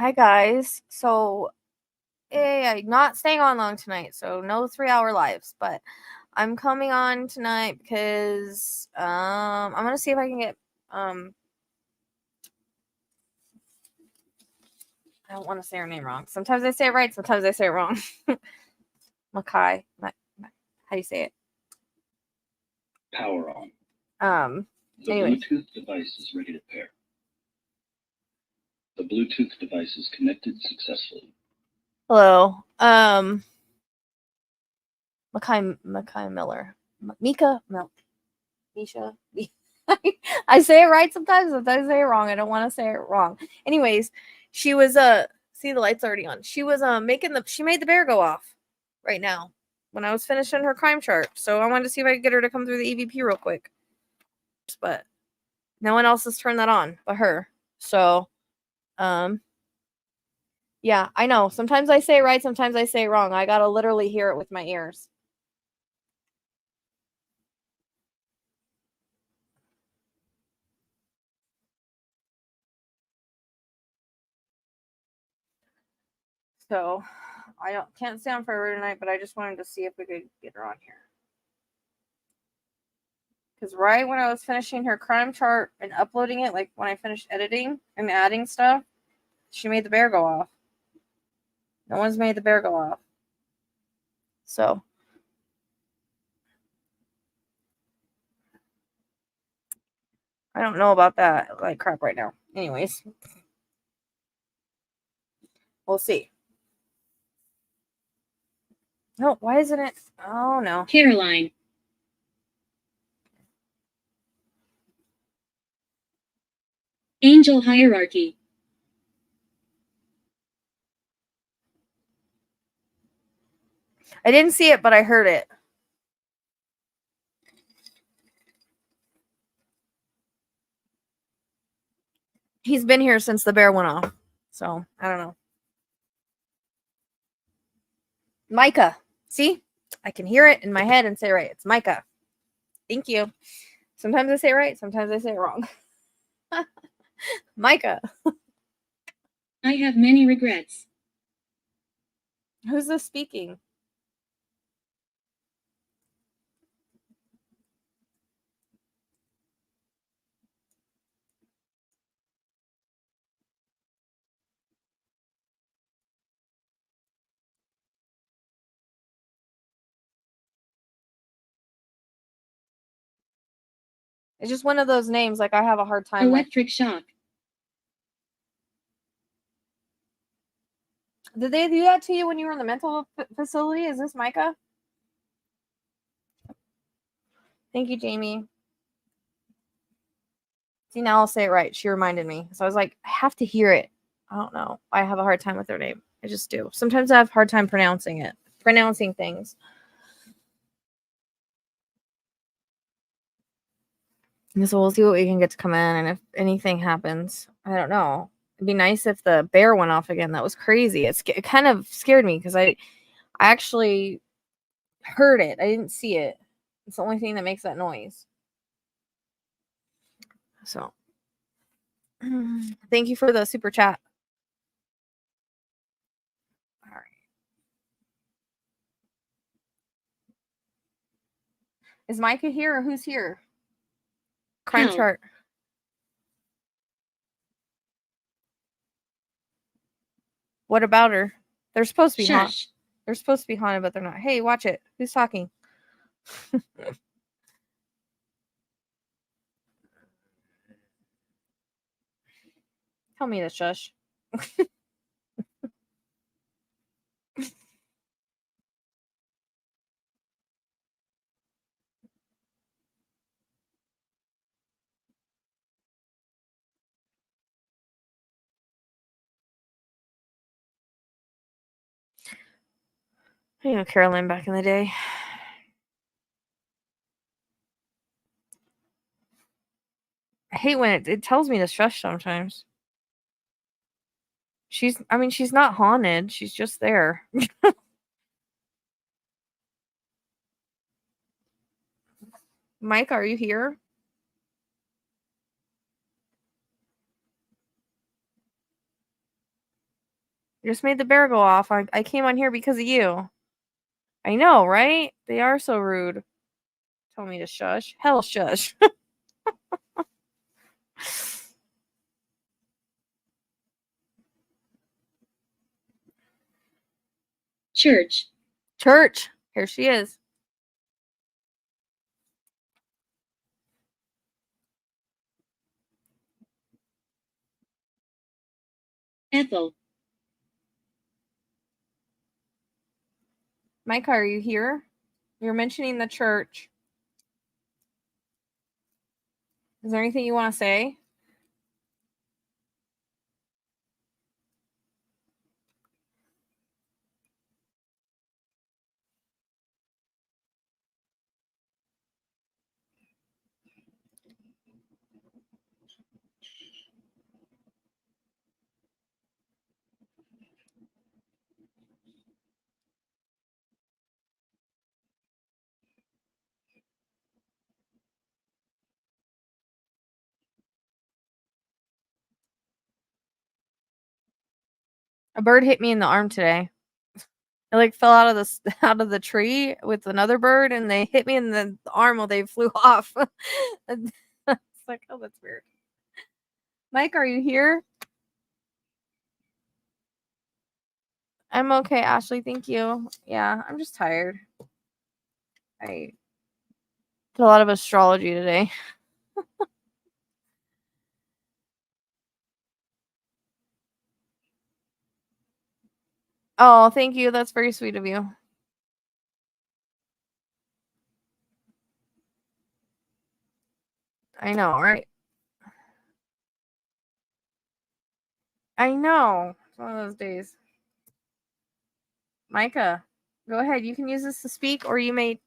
Hi guys. So, I'm not staying on long tonight, so no 3-hour lives, but I'm coming on tonight because I'm gonna see if I can get I don't want to say her name wrong. Sometimes I say it right, sometimes I say it wrong. Makai. How do you say it? Power on. The Anyways. Bluetooth device is ready to pair. The Bluetooth device is connected successfully. Hello. Makai Miller. Mika? No. Misha? I say it right sometimes I say it wrong. I don't want to say it wrong. Anyways, she was see, the light's already on. She was she made the bear go off right now when I was finishing her crime chart. So I wanted to see if I could get her to come through the EVP real quick. But no one else has turned that on but her. So yeah, I know. Sometimes I say it right, sometimes I say it wrong. I gotta literally hear it with my ears. So I can't stay on forever tonight, but I just wanted to see if we could get her on here. Because right when I was finishing her crime chart and uploading it, like when I finished editing and adding stuff, she made the bear go off. No one's made the bear go off. So I don't know about that like crap right now. Anyways, we'll see. No, why isn't it? Oh no. Caroline. Angel hierarchy. I didn't see it, but I heard it. He's been here since the bear went off. So I don't know. Micah. See? I can hear it in my head and say right. It's Micah. Thank you. Sometimes I say it right, sometimes I say it wrong. Micah. I have many regrets. Who's this speaking? It's just one of those names. Like I have a hard time. Electric shock. Did they do that to you when you were in the mental facility? Is this Micah? Thank you, Jamie. See, now I'll say it right. She reminded me. So I was like, I have to hear it. I don't know. I have a hard time with their name. I just do. Sometimes I have a hard time pronouncing things. So we'll see what we can get to come in, and if anything happens, I don't know. It'd be nice if the bear went off again. That was crazy. It kind of scared me because I actually heard it. I didn't see it. It's the only thing that makes that noise. So, thank you for the super chat. All right. Is Micah here or who's here? Crime chart. What about her? They're supposed to be haunted. They're supposed to be haunted, but they're not. Hey, watch it. Who's talking? Tell me to shush. You know Carolyn back in the day. I hate when it tells me to shush sometimes. She's not haunted. She's just there. Mike, are you here? You just made the bear go off. I came on here because of you. I know, right? They are so rude. Told me to shush. Hell, shush. Church. Church. Here she is. Ethel. Micah, are you here? You're mentioning the church. Is there anything you want to say? A bird hit me in the arm today. It like fell out of the tree with another bird, and they hit me in the arm while they flew off. It's like, oh, that's weird. Mike, are you here? I'm okay, Ashley. Thank you. Yeah, I'm just tired. I did a lot of astrology today. Oh, thank you. That's very sweet of you. I know, right? I know. It's one of those days. Micah, go ahead. You can use this to speak, or you may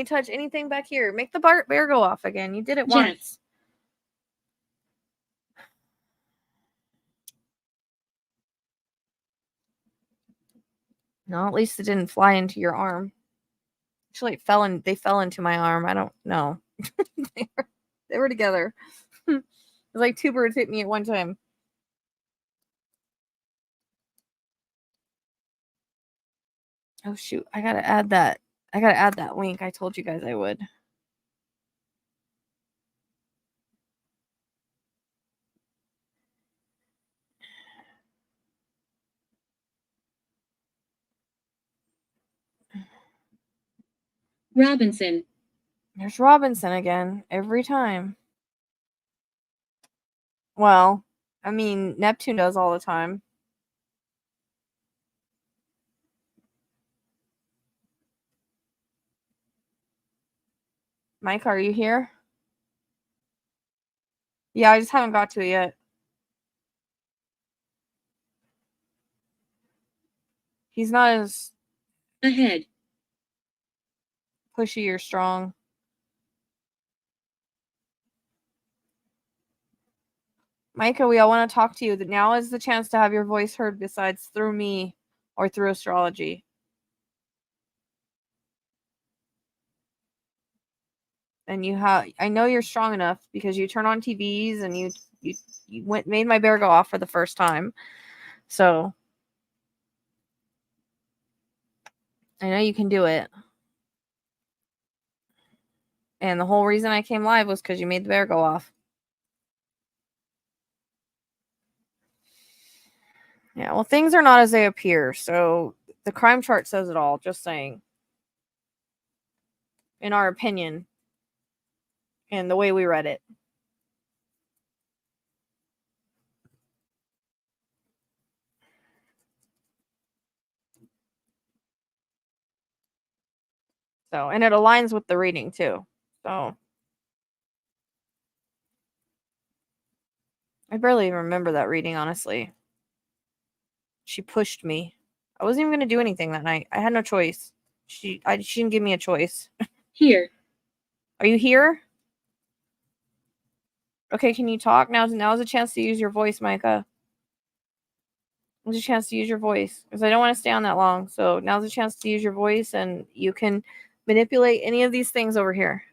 touch anything back here. Make the bear go off again. You did it Jeff. once. No, at least it didn't fly into your arm. Actually, they fell into my arm. I don't know. they were together. It was like two birds hit me at one time. Oh shoot, I gotta add that link. I told you guys I would. Robinson. There's Robinson again, every time. Well, I mean, Neptune does all the time. Mike, are you here? Yeah, I just haven't got to it yet. He's not as Ahead. pushy or strong. Micah, we all want to talk to you. Now is the chance to have your voice heard besides through me or through astrology. And I know you're strong enough because you turn on TVs and you made my bear go off for the first time. So I know you can do it. And the whole reason I came live was because you made the bear go off. Yeah, well, things are not as they appear. So the crime chart says it all, just saying. In our opinion. And the way we read it. So, and it aligns with the reading too. So I barely even remember that reading, honestly. She pushed me. I wasn't even going to do anything that night. I had no choice. She didn't give me a choice. Here. Are you here? Okay, can you talk? Now's a chance to use your voice, Micah. Now's a chance to use your voice. Because I don't want to stay on that long. So now's a chance to use your voice and you can manipulate any of these things over here.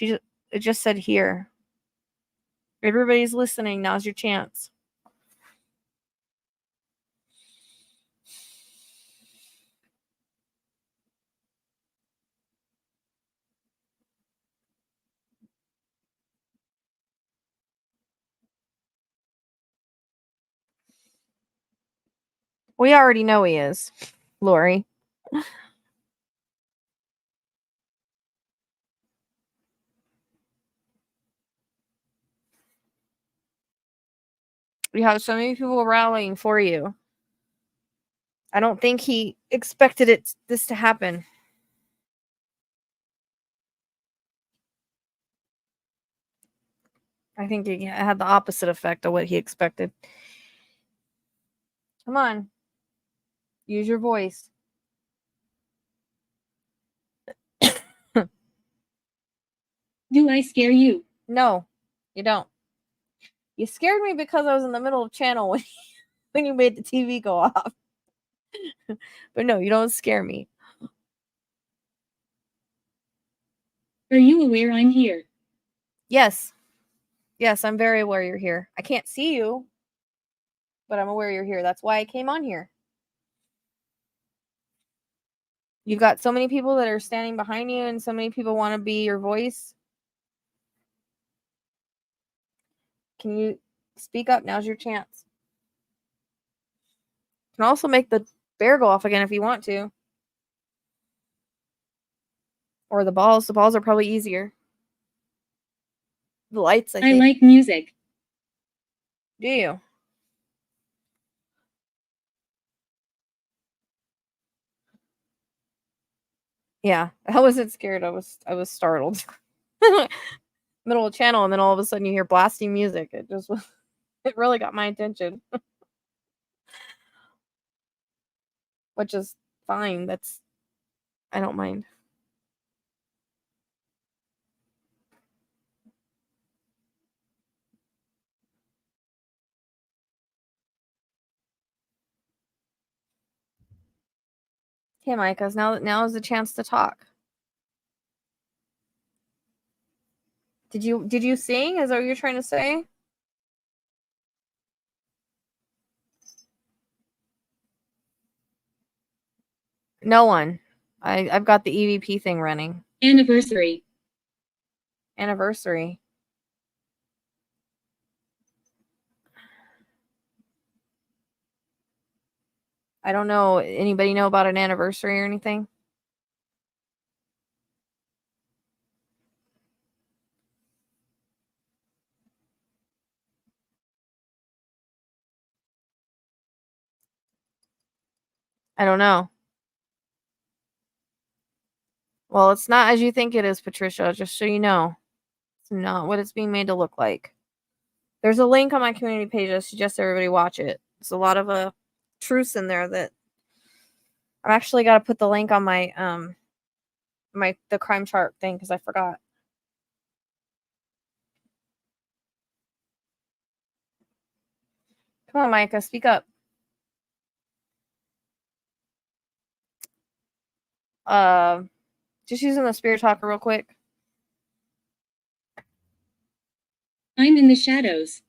It just said here. Everybody's listening. Now's your chance. We already know he is, Lori. You have so many people rallying for you. I don't think he expected this to happen. I think it had the opposite effect of what he expected. Come on. Use your voice. Do I scare you? No, you don't. You scared me because I was in the middle of channel when you made the TV go off. But no, you don't scare me. Are you aware I'm here? Yes. Yes, I'm very aware you're here. I can't see you, but I'm aware you're here. That's why I came on here. You've got so many people that are standing behind you, and so many people want to be your voice. Can you speak up? Now's your chance. You can also make the bear go off again if you want to. Or the balls. The balls are probably easier. The lights, I I think. like music. Do you? Yeah, I wasn't scared. I was startled. Middle of channel, and then all of a sudden you hear blasting music. It just it really got my attention. Which is fine. I don't mind. Okay, Micah, now is the chance to talk. Did you sing? Is that what you're trying to say? No one. I've got the EVP thing running. Anniversary. Anniversary. I don't know. Anybody know about an anniversary or anything? I don't know. Well, it's not as you think it is, Patricia, just so you know. It's not what it's being made to look like. There's a link on my community page. I suggest everybody watch it. There's a lot of truths in there that I've actually got to put the link on my the crime chart thing because I forgot. Come on, Micah, speak up. Just using the spirit talker real quick. I'm in the shadows.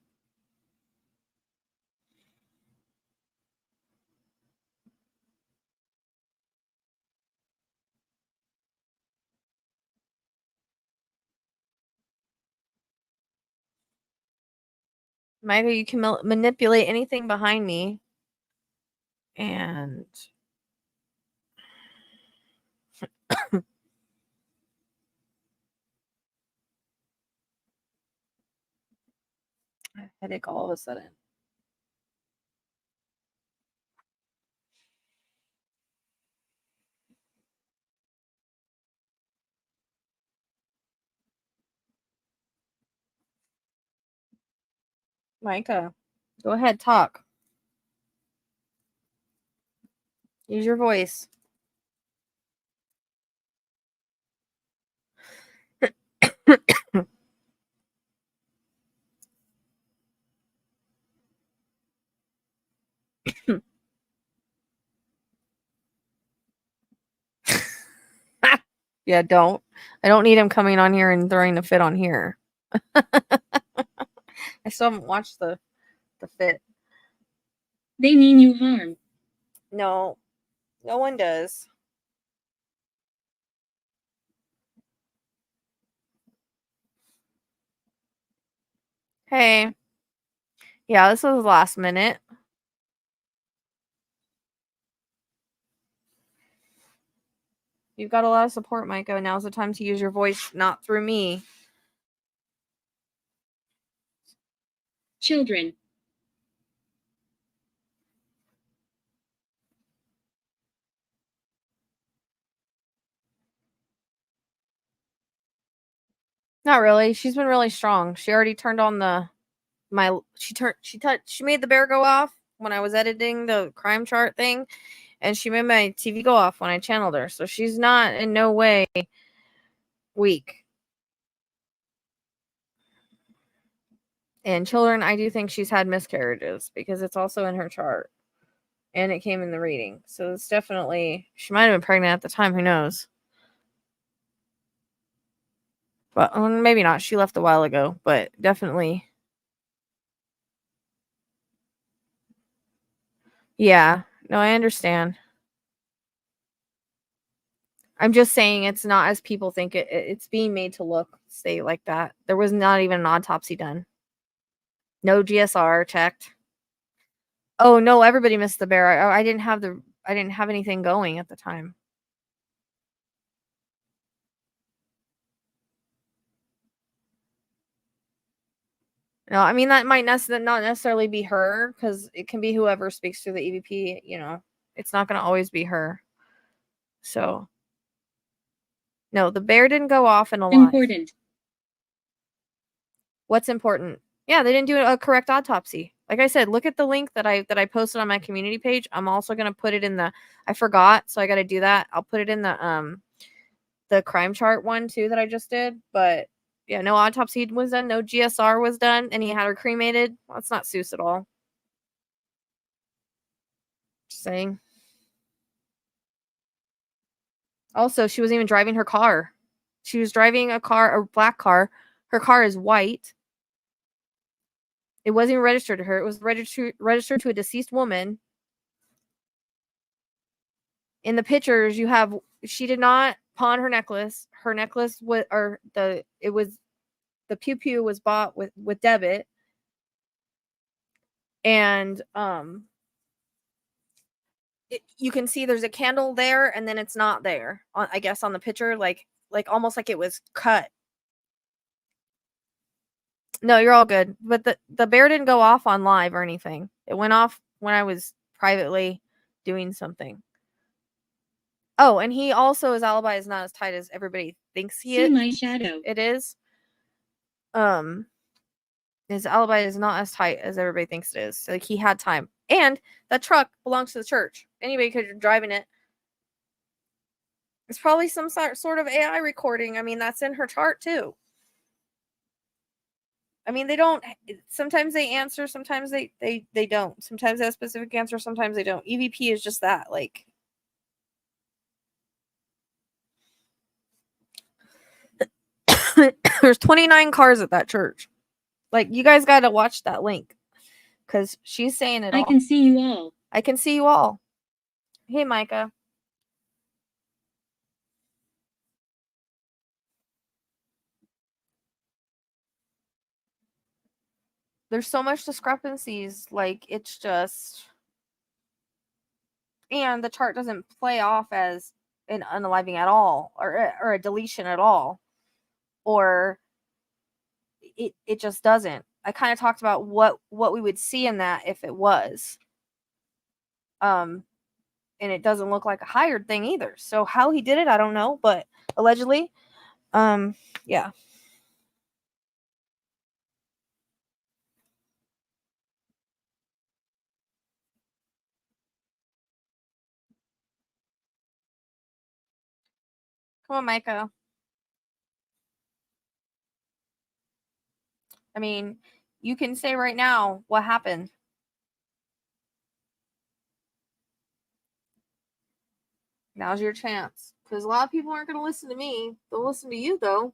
Micah, you can manipulate anything behind me. And headache all of a sudden. Micah, go ahead, talk. Use your voice. Yeah, don't. I don't need him coming on here and throwing the fit on here. I still haven't watched the fit. They mean you harm. No, no one does. Hey. Yeah, this was last minute. You've got a lot of support, Micah. Now's the time to use your voice, not through me. Children. Not really. She's been really strong. She already turned on she made the bear go off when I was editing the crime chart thing, and she made my TV go off when I channeled her. So she's not in no way weak. And children, I do think she's had miscarriages because it's also in her chart. And it came in the reading. So it's definitely, she might have been pregnant at the time. Who knows? But maybe not. She left a while ago, but definitely. Yeah. No, I understand. I'm just saying it's not as people think it's being made to look, say like that. There was not even an autopsy done. No GSR checked. Oh no, everybody missed the bear. I didn't have anything going at the time. No, I mean that might not necessarily be her, because it can be whoever speaks through the EVP. It's not going to always be her. So, no, the bear didn't go off in a live. Important. What's important? Yeah, they didn't do a correct autopsy. Like I said, look at the link that I posted on my community page. I'm also going to put it in I forgot, so I got to do that. I'll put it in the crime chart one too that I just did. But yeah, no autopsy was done, no GSR was done, and he had her cremated. Well, that's not Seuss at all. Just saying. Also, she wasn't even driving her car. She was driving a black car. Her car is white. It wasn't even registered to her. It was registered to a deceased woman. In the pictures, she did not pawn her necklace. Her necklace the pew pew was bought with debit. And you can see there's a candle there, and then it's not there. I guess on the picture, like almost like it was cut. No, you're all good. But the bear didn't go off on live or anything. It went off when I was privately doing something. Oh, and he also, his alibi is not as tight as everybody thinks he is. See my shadow. It is. His alibi is not as tight as everybody thinks it is. So, like, he had time. And that truck belongs to the church. Anybody could have driven it. It's probably some sort of AI recording. I mean, that's in her chart too. I mean, they don't. Sometimes they answer. Sometimes they don't. Sometimes they have a specific answer. Sometimes they don't. EVP is just that. Like, there's 29 cars at that church. Like, you guys got to watch that link, because she's saying it all. I can see you all. I can see you all. Hey, Micah. There's so much discrepancies. Like, it's just. And the chart doesn't play off as an unaliving at all, or a deletion at all. Or it just doesn't. I kind of talked about what we would see in that if it was. And it doesn't look like a hired thing either. So how he did it, I don't know, but allegedly, yeah. Come on, Micah. I mean, you can say right now what happened. Now's your chance. Because a lot of people aren't going to listen to me. They'll listen to you, though.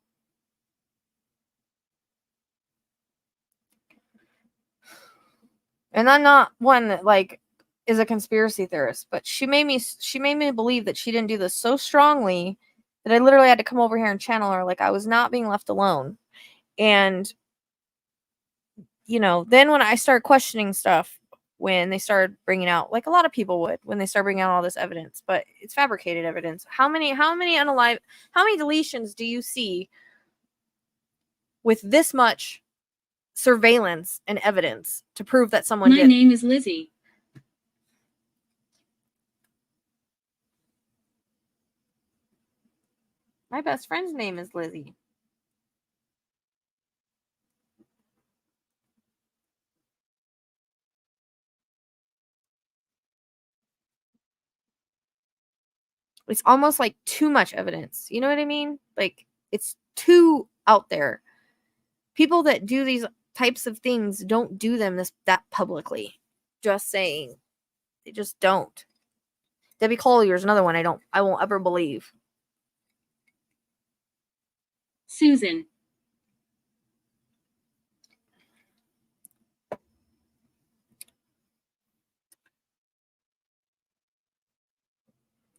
And I'm not one that, like, is a conspiracy theorist, but she made me believe that she didn't do this so strongly that I literally had to come over here and channel her. Like, I was not being left alone. And, then when I start questioning stuff, when they started bringing out, like a lot of people would, when they start bringing out all this evidence, but it's fabricated evidence. How many deletions do you see with this much surveillance and evidence to prove that someone My did? name is Lizzie. My best friend's name is Lizzie. It's almost like too much evidence. You know what I mean? Like, it's too out there. People that do these types of things don't do them that publicly. Just saying. They just don't. Debbie Collier's another one I won't ever believe. Susan.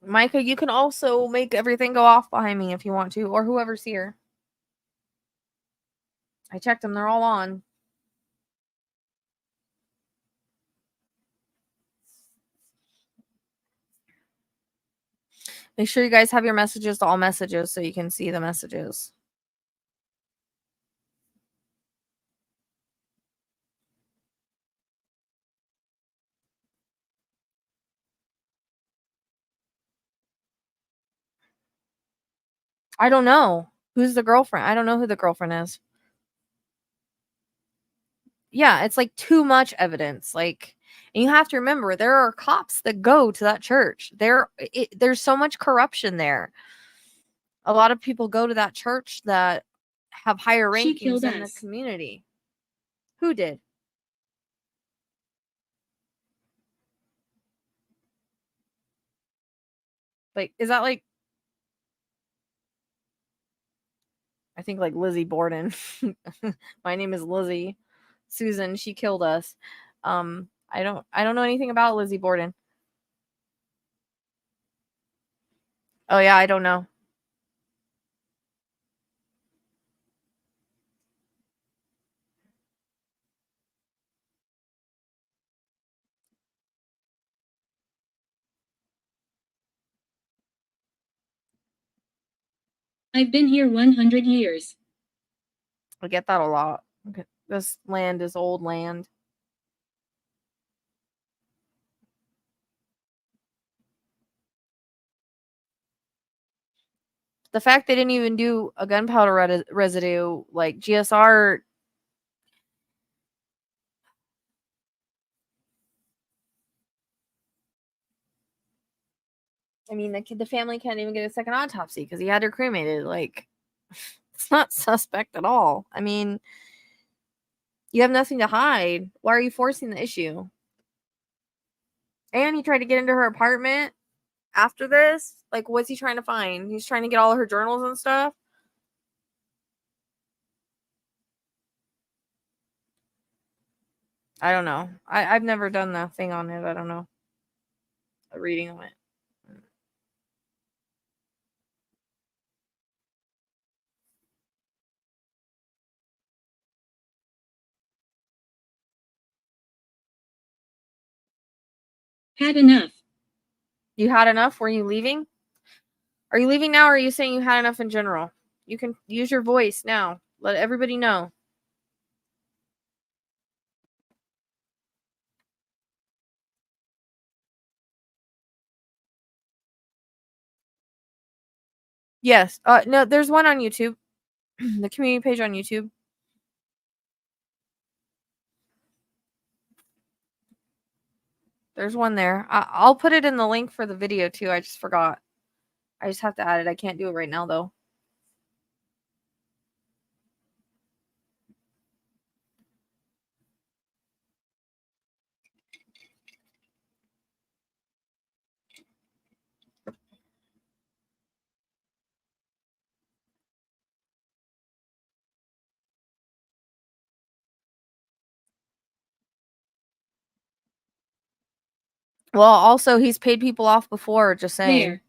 Micah, you can also make everything go off behind me if you want to, or whoever's here. I checked them. They're all on. Make sure you guys have your messages to all messages so you can see the messages. I don't know. Who's the girlfriend? I don't know who the girlfriend is. Yeah, it's like too much evidence. Like, and you have to remember, there are cops that go to that church. There's so much corruption there. A lot of people go to that church that have higher She rankings killed in the us. community. Who did? Like, is that like, I think like Lizzie Borden. My name is Lizzie. Susan, she killed us. I don't know anything about Lizzie Borden. Oh yeah, I don't know. I've been here 100 years. I get that a lot. Okay. This land is old land. The fact they didn't even do a gunpowder residue, like GSR. I mean, the family can't even get a second autopsy because he had her cremated. Like, it's not suspect at all. I mean, you have nothing to hide. Why are you forcing the issue? And he tried to get into her apartment after this. Like, what's he trying to find? He's trying to get all of her journals and stuff. I don't know. I've never done that thing on it. I don't know. A reading on it. Had enough. You had enough? Were you leaving? Are you leaving now, or are you saying you had enough in general? You can use your voice now. Let everybody know. Yes. No, there's one on YouTube. The community page on YouTube. There's one there. I'll put it in the link for the video too. I just forgot. I just have to add it. I can't do it right now though. Well, also he's paid people off before, just saying. There.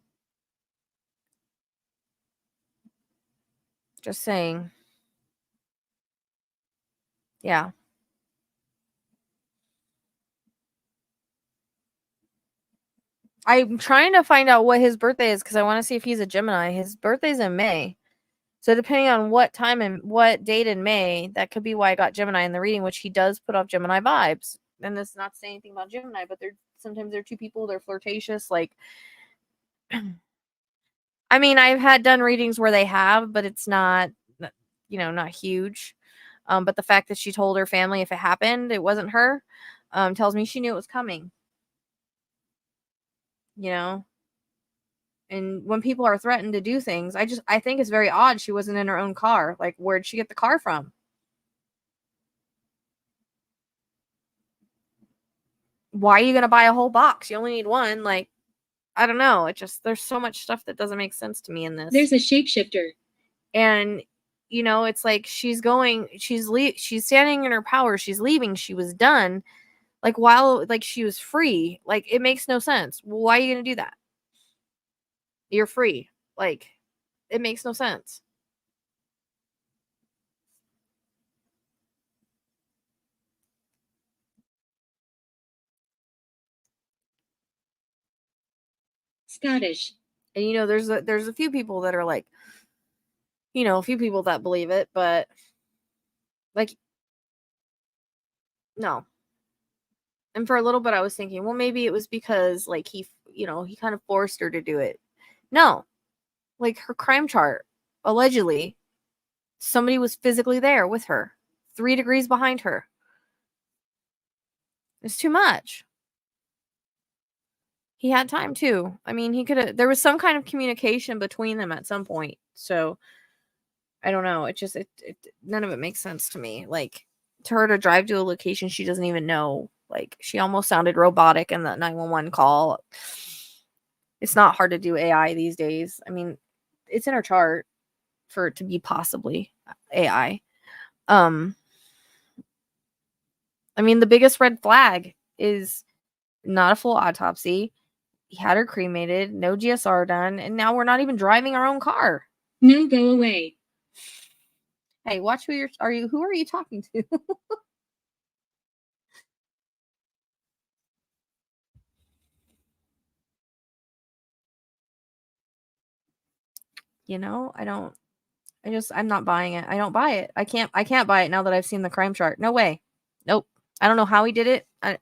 Just saying. Yeah. I'm trying to find out what his birthday is because I want to see if he's a Gemini. His birthday's in May. So depending on what time and what date in May, that could be why I got Gemini in the reading, which he does put off Gemini vibes. And this is not saying anything about Gemini, but sometimes they're two people, they're flirtatious. Like, I mean, I've had done readings where they have, but it's not, not huge. But the fact that she told her family if it happened, it wasn't her, tells me she knew it was coming. And when people are threatened to do things, I think it's very odd she wasn't in her own car. Like, where'd she get the car from? Why are you going to buy a whole box? You only need one. Like, I don't know. There's so much stuff that doesn't make sense to me in this. There's a shapeshifter. And, it's like she's standing in her power. She's leaving. She was done. Like, while, like, she was free. Like, it makes no sense. Why are you going to do that? You're free. Like, it makes no sense. Scottish. And there's a few people that are like, a few people that believe it, but like, no. And for a little bit I was thinking, well, maybe it was because like he kind of forced her to do it. No. Like, her crime chart, allegedly, somebody was physically there with her, 3 degrees behind her. It's too much. He had time too. I mean, there was some kind of communication between them at some point. So I don't know. None of it makes sense to me. Like, to her to drive to a location she doesn't even know. Like, she almost sounded robotic in that 911 call. It's not hard to do AI these days. I mean, it's in her chart for it to be possibly AI. I mean, the biggest red flag is not a full autopsy. He had her cremated, no GSR done, and now we're not even driving our own car. No, go away. Hey, watch who are you talking to? I'm not buying it. I don't buy it. I can't buy it now that I've seen the crime chart. No way. Nope. I don't know how he did it. If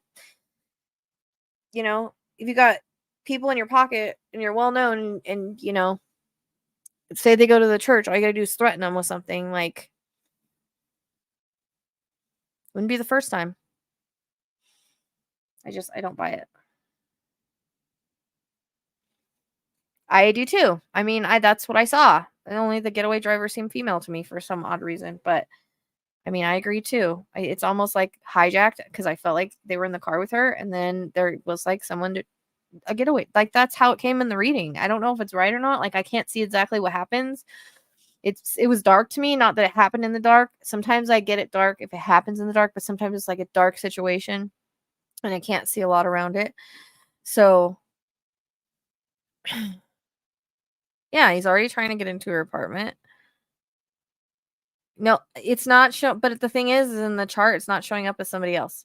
you got people in your pocket and you're well known and say they go to the church, all you gotta do is threaten them with something, like, wouldn't be the first time. I don't buy it. I do too. I mean, that's what I saw. And only the getaway driver seemed female to me for some odd reason. But I mean, I agree too. It's almost like hijacked because I felt like they were in the car with her, and then there was like a getaway. Like, that's how it came in the reading. I don't know if it's right or not. Like, I can't see exactly what happens. It was dark to me. Not that it happened in the dark. Sometimes I get it dark if it happens in the dark, but sometimes it's like a dark situation, and I can't see a lot around it. So yeah, he's already trying to get into her apartment. No, it's not show. But the thing is in the chart, it's not showing up as somebody else.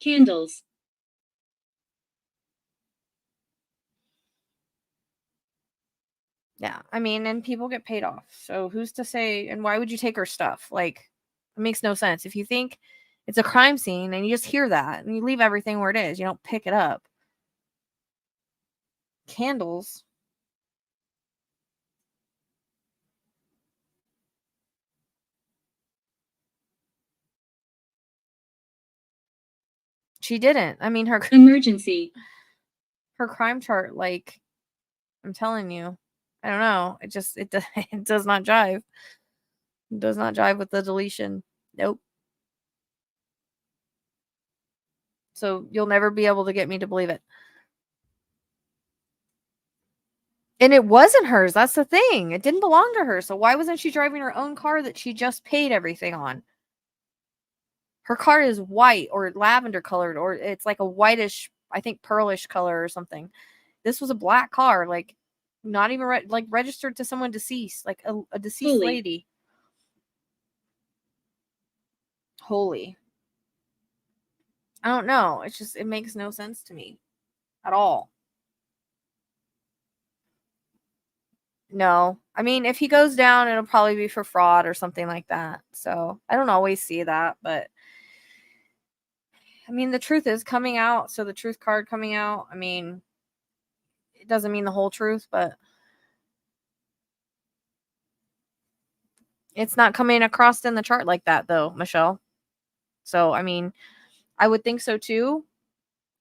Candles. Yeah, I mean, and people get paid off. So who's to say? And why would you take her stuff? Like, it makes no sense. If you think it's a crime scene and you just hear that and you leave everything where it is, you don't pick it up. Candles. She didn't. I mean, her Emergency. Her crime chart, like, I'm telling you, I don't know. It does not jive. It does not jive with the deletion. Nope. So you'll never be able to get me to believe it. And it wasn't hers. That's the thing. It didn't belong to her. So why wasn't she driving her own car that she just paid everything on? Her car is white or lavender colored, or it's like a whitish, I think, pearlish color or something. This was a black car, like, not even registered to someone deceased, like a deceased lady. holy. I don't know. It's just, it makes no sense to me at all. No. I mean, if he goes down, it'll probably be for fraud or something like that. So I don't always see that, but I mean, the truth is coming out. So the truth card coming out, I mean, it doesn't mean the whole truth, but it's not coming across in the chart like that, though, Michelle. So, I mean, I would think so too,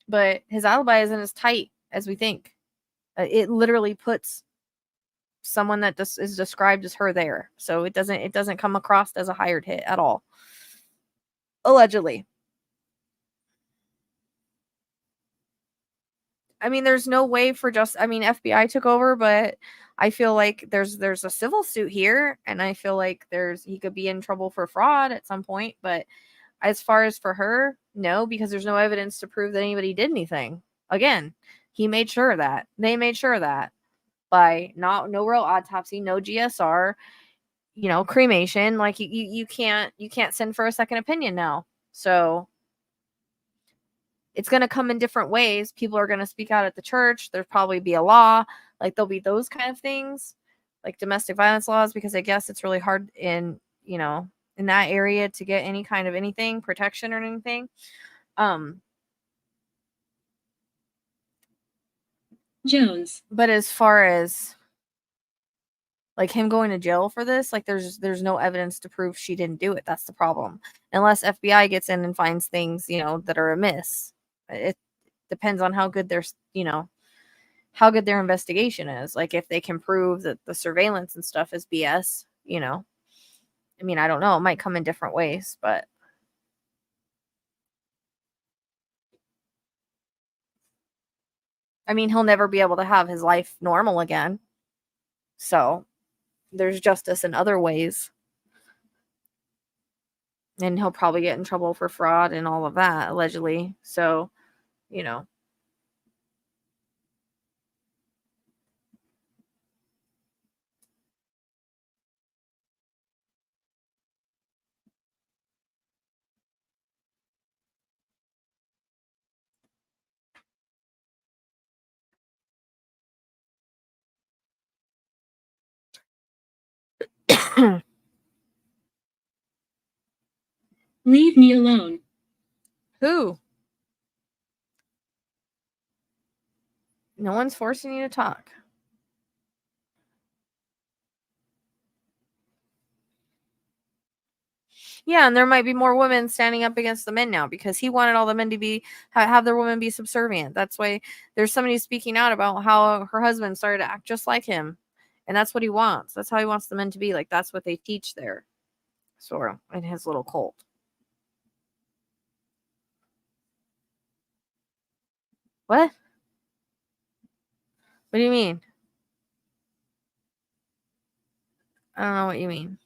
but his alibi isn't as tight as we think. It literally puts someone that is described as her there, so it doesn't come across as a hired hit at all. Allegedly. I mean, there's no way for FBI took over, but I feel like there's a civil suit here, and I feel like he could be in trouble for fraud at some point, but as far as for her, no, because there's no evidence to prove that anybody did anything. Again, they made sure of that by no real autopsy, no GSR, cremation. Like you can't send for a second opinion now. So it's going to come in different ways. People are going to speak out at the church. There'll probably be a law. Like there'll be those kind of things, like domestic violence laws, because I guess it's really hard in that area to get any kind of anything, protection or anything. Jones. But as far as like him going to jail for this, like there's no evidence to prove she didn't do it. That's the problem. Unless FBI gets in and finds things, that are amiss. It depends on how good their investigation is. Like if they can prove that the surveillance and stuff is BS, I mean, I don't know. It might come in different ways, but I mean, he'll never be able to have his life normal again. So there's justice in other ways. And he'll probably get in trouble for fraud and all of that, allegedly. So, Leave me alone. Who? No one's forcing you to talk. Yeah, and there might be more women standing up against the men now because he wanted all the men to have their women be subservient. That's why there's somebody speaking out about how her husband started to act just like him. And that's what he wants. That's how he wants the men to be. Like, that's what they teach there. Sort of, in his little cult. What? What do you mean? I don't know what you mean.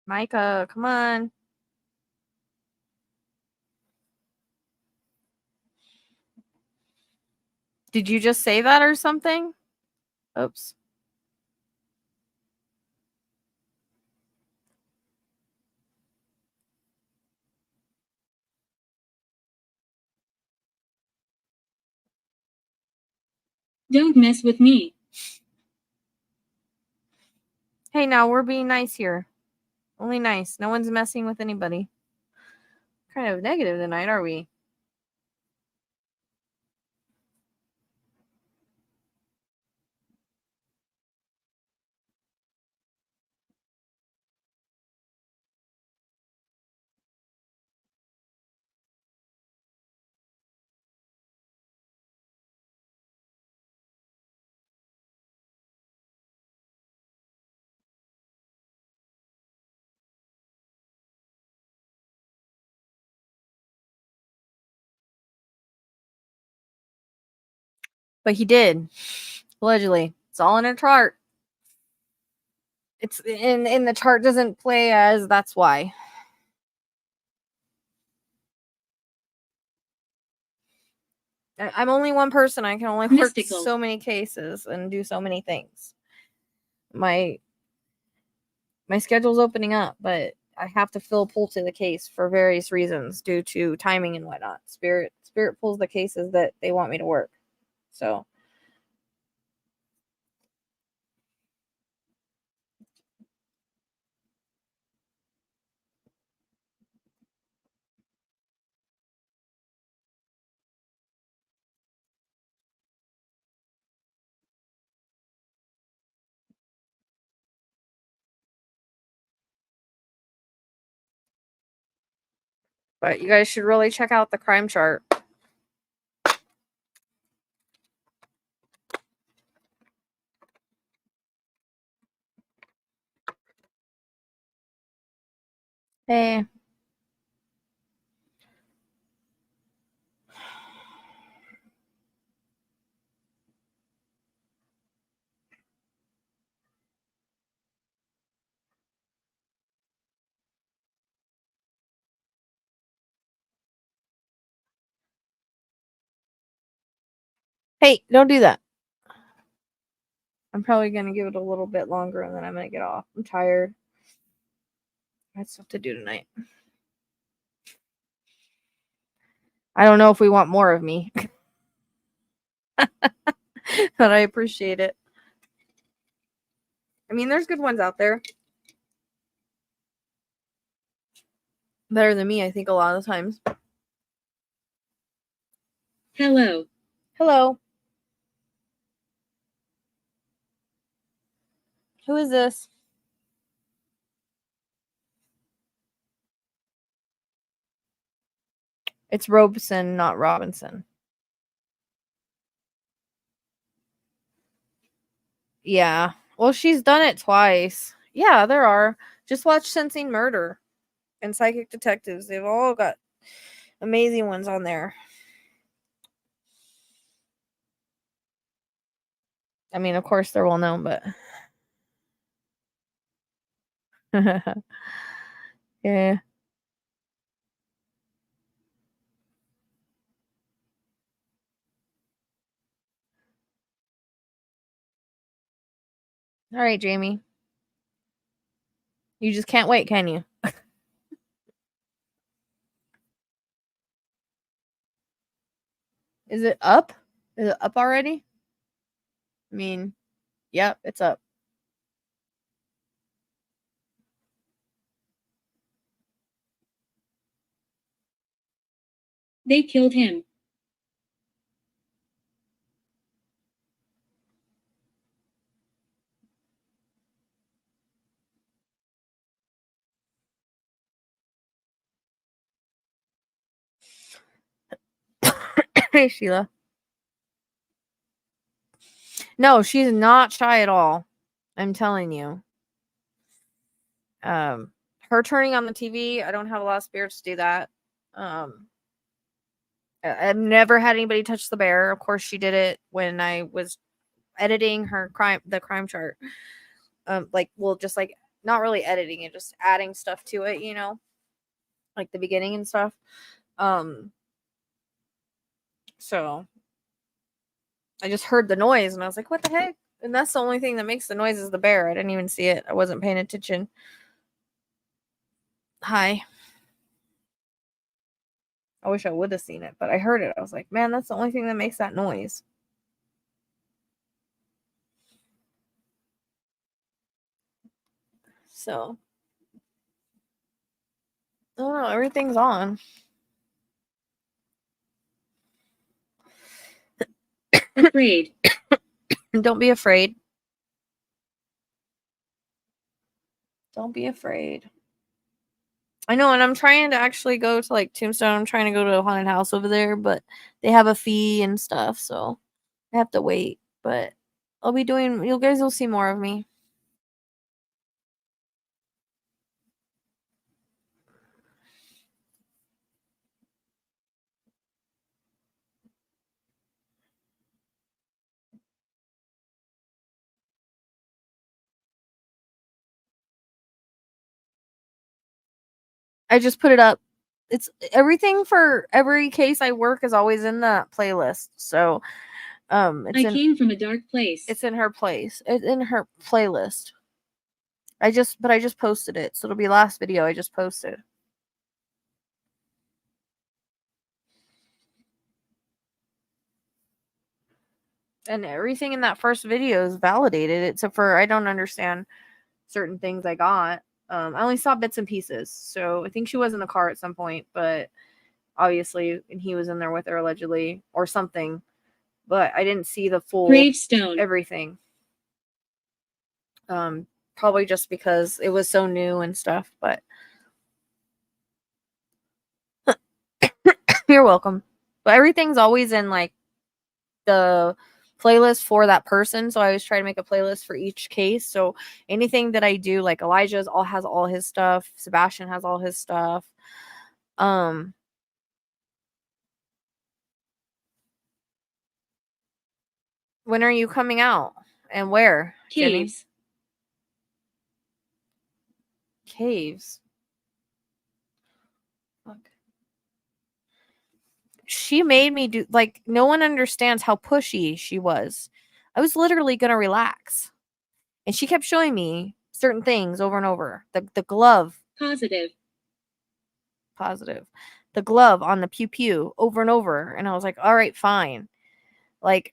Micah, come on. Did you just say that or something? Oops. Don't mess with me. Hey, now we're being nice here. Only nice. No one's messing with anybody. Kind of negative tonight, are we? But he did. Allegedly. It's all in a chart. It's in the chart doesn't play as that's why. I'm only one person. I can only work Mystical. so many cases and do so many things. My schedule's opening up, but I have to fill pull to the case for various reasons due to timing and whatnot. Spirit pulls the cases that they want me to work. So but you guys should really check out the crime chart. Hey. Hey, don't do that. I'm probably going to give it a little bit longer and then I'm going to get off. I'm tired. I have stuff to do tonight. I don't know if we want more of me. But I appreciate it. I mean, there's good ones out there. Better than me, I think, a lot of the times. Hello. Hello. Who is this? It's Robeson, not Robinson. Yeah. Well, she's done it twice. Yeah, there are. Just watch Sensing Murder and Psychic Detectives. They've all got amazing ones on there. I mean, of course, they're well known, but. Yeah. All right, Jamie. You just can't wait, can you? Is it up? Is it up already? I mean, yep, it's up. They killed him. Hey, Sheila. No, she's not shy at all. I'm telling you. Her turning on the TV, I don't have a lot of spirits to do that. I've never had anybody touch the bear. Of course, she did it when I was editing the crime chart. Just like not really editing it, just adding stuff to it, like the beginning and stuff. So I just heard the noise and I was like, what the heck? And that's the only thing that makes the noise is the bear. I didn't even see it. I wasn't paying attention. Hi. I wish I would have seen it, but I heard it. I was like, man, that's the only thing that makes that noise. So, I don't know. Everything's on. Afraid. Don't be afraid. Don't be afraid. I know, and I'm trying to actually go to like Tombstone. I'm trying to go to a haunted house over there, but they have a fee and stuff, so I have to wait. But I'll be doing. You guys will see more of me. I just put it up. It's everything for every case I work is always in the playlist. So I came from a dark place. it's in her place. It's in her playlist. I just posted it. So it'll be last video I just posted. And everything in that first video is validated, except for I don't understand certain things I got. I only saw bits and pieces. So I think she was in the car at some point, but obviously, and he was in there with her allegedly or something. But I didn't see the full Gravestone. everything. Probably just because it was so new and stuff, but you're welcome. But everything's always in like the playlist for that person. So I always try to make a playlist for each case. So anything that I do, like Elijah's has all his stuff, Sebastian has all his stuff. When are you coming out and where? Caves. Jenny? Caves. Fuck. She made me do, like, no one understands how pushy she was. I was literally gonna relax, and she kept showing me certain things over and over. The glove. Positive. The glove on the pew pew over and over, and I was like, all right, fine. Like,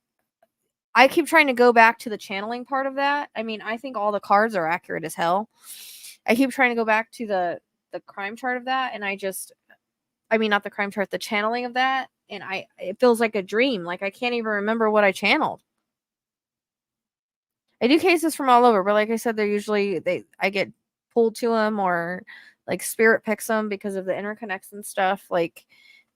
I keep trying to go back to the channeling part of that. I mean, I think all the cards are accurate as hell. I keep trying to go back to the crime chart of that, and not the crime chart, the channeling of that, and it feels like a dream. Like I can't even remember what I channeled. I do cases from all over, but like I said, they're usually I get pulled to them, or like spirit picks them because of the interconnects and stuff. Like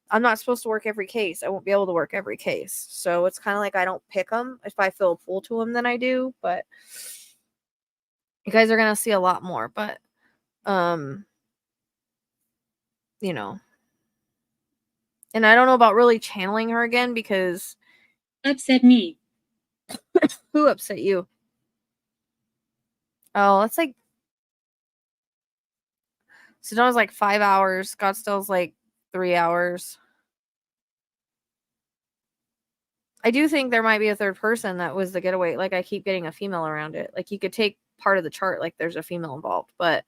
I'm not supposed to work every case. I won't be able to work every case. So it's kind of like I don't pick them. If I feel pulled to them, then I do. But you guys are going to see a lot more. But, you know. And I don't know about really channeling her again because... Upset me. Who upset you? Oh, that's like... Sedona's like 5 hours. Scottsdale's like 3 hours. I do think there might be a third person that was the getaway. Like, I keep getting a female around it. Like, you could take part of the chart like there's a female involved. But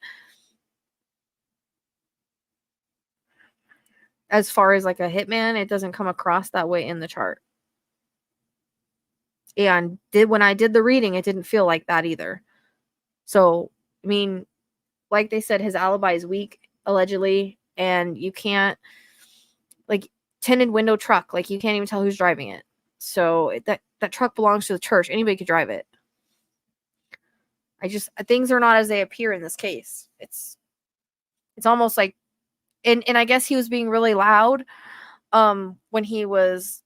as far as like a hitman, it doesn't come across that way in the chart. And when I did the reading, it didn't feel like that either. So, I mean, like they said, his alibi is weak, allegedly. And you can't, like, tinted window truck. Like, you can't even tell who's driving it. So that truck belongs to the church. Anybody could drive it. Things are not as they appear in this case. It's almost like, and I guess he was being really loud when he was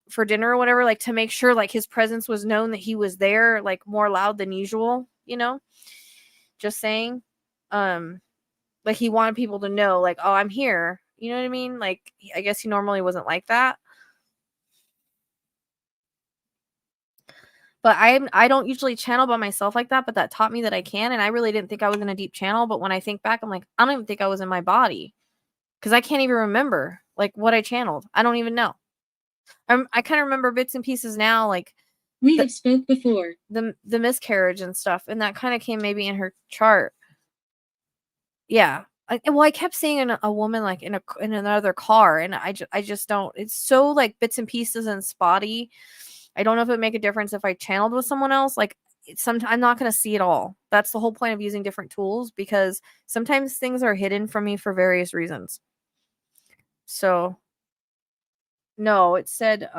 for dinner or whatever, like to make sure like his presence was known, that he was there, like more loud than usual, you know, just saying. Like he wanted people to know, like, oh, I'm here. You know what I mean? Like, I guess he normally wasn't like that. But I don't usually channel by myself like that, but that taught me that I can. And I really didn't think I was in a deep channel. But when I think back, I'm like, I don't even think I was in my body, because I can't even remember like what I channeled. I don't even know. I kind of remember bits and pieces now, like we have spoke before. The miscarriage and stuff, and that kind of came maybe in her chart. Yeah. I kept seeing a woman like in another car, and I just don't. It's so like bits and pieces and spotty. I don't know if it would make a difference if I channeled with someone else. Like sometimes I'm not going to see it all. That's the whole point of using different tools, because sometimes things are hidden from me for various reasons. So no, it said it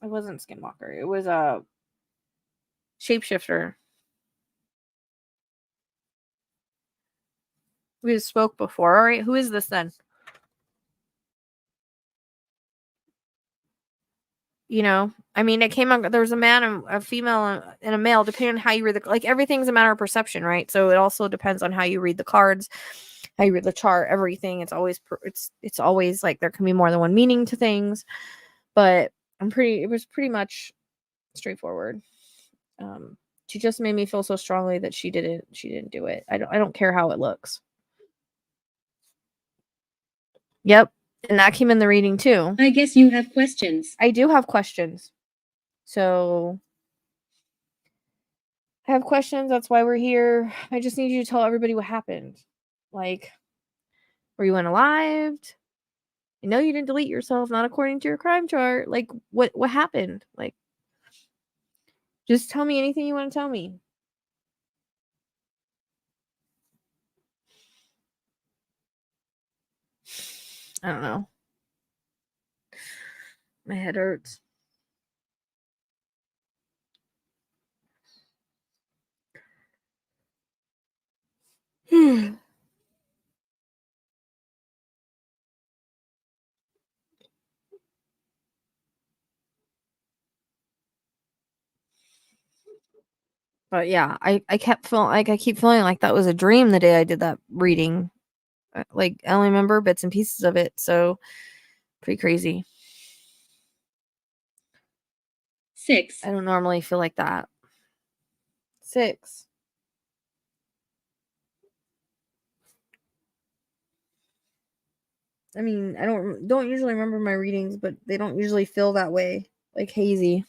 wasn't Skinwalker. It was a shapeshifter. We just spoke before. All right, who is this then? You know, I mean, it came out, there was a man, a female, and a male, depending on how you read the, like, everything's a matter of perception, right? So it also depends on how you read the cards, how you read the chart, everything. It's always, it's always like there can be more than one meaning to things, but it was pretty much straightforward. She just made me feel so strongly that she didn't do it. I don't care how it looks. Yep. And that came in the reading too. I guess you have questions. I do have questions. So I have questions. That's why we're here. I just need you to tell everybody what happened. Like, were you unalived? I know you didn't delete yourself, not according to your crime chart. Like, what happened? Like, just tell me anything you want to tell me. I don't know. My head hurts. But yeah, I kept feeling like I keep feeling like that was a dream the day I did that reading. Like, I only remember bits and pieces of it, so pretty crazy. 6. I don't normally feel like that. 6. I mean, I don't usually remember my readings, but they don't usually feel that way, like hazy.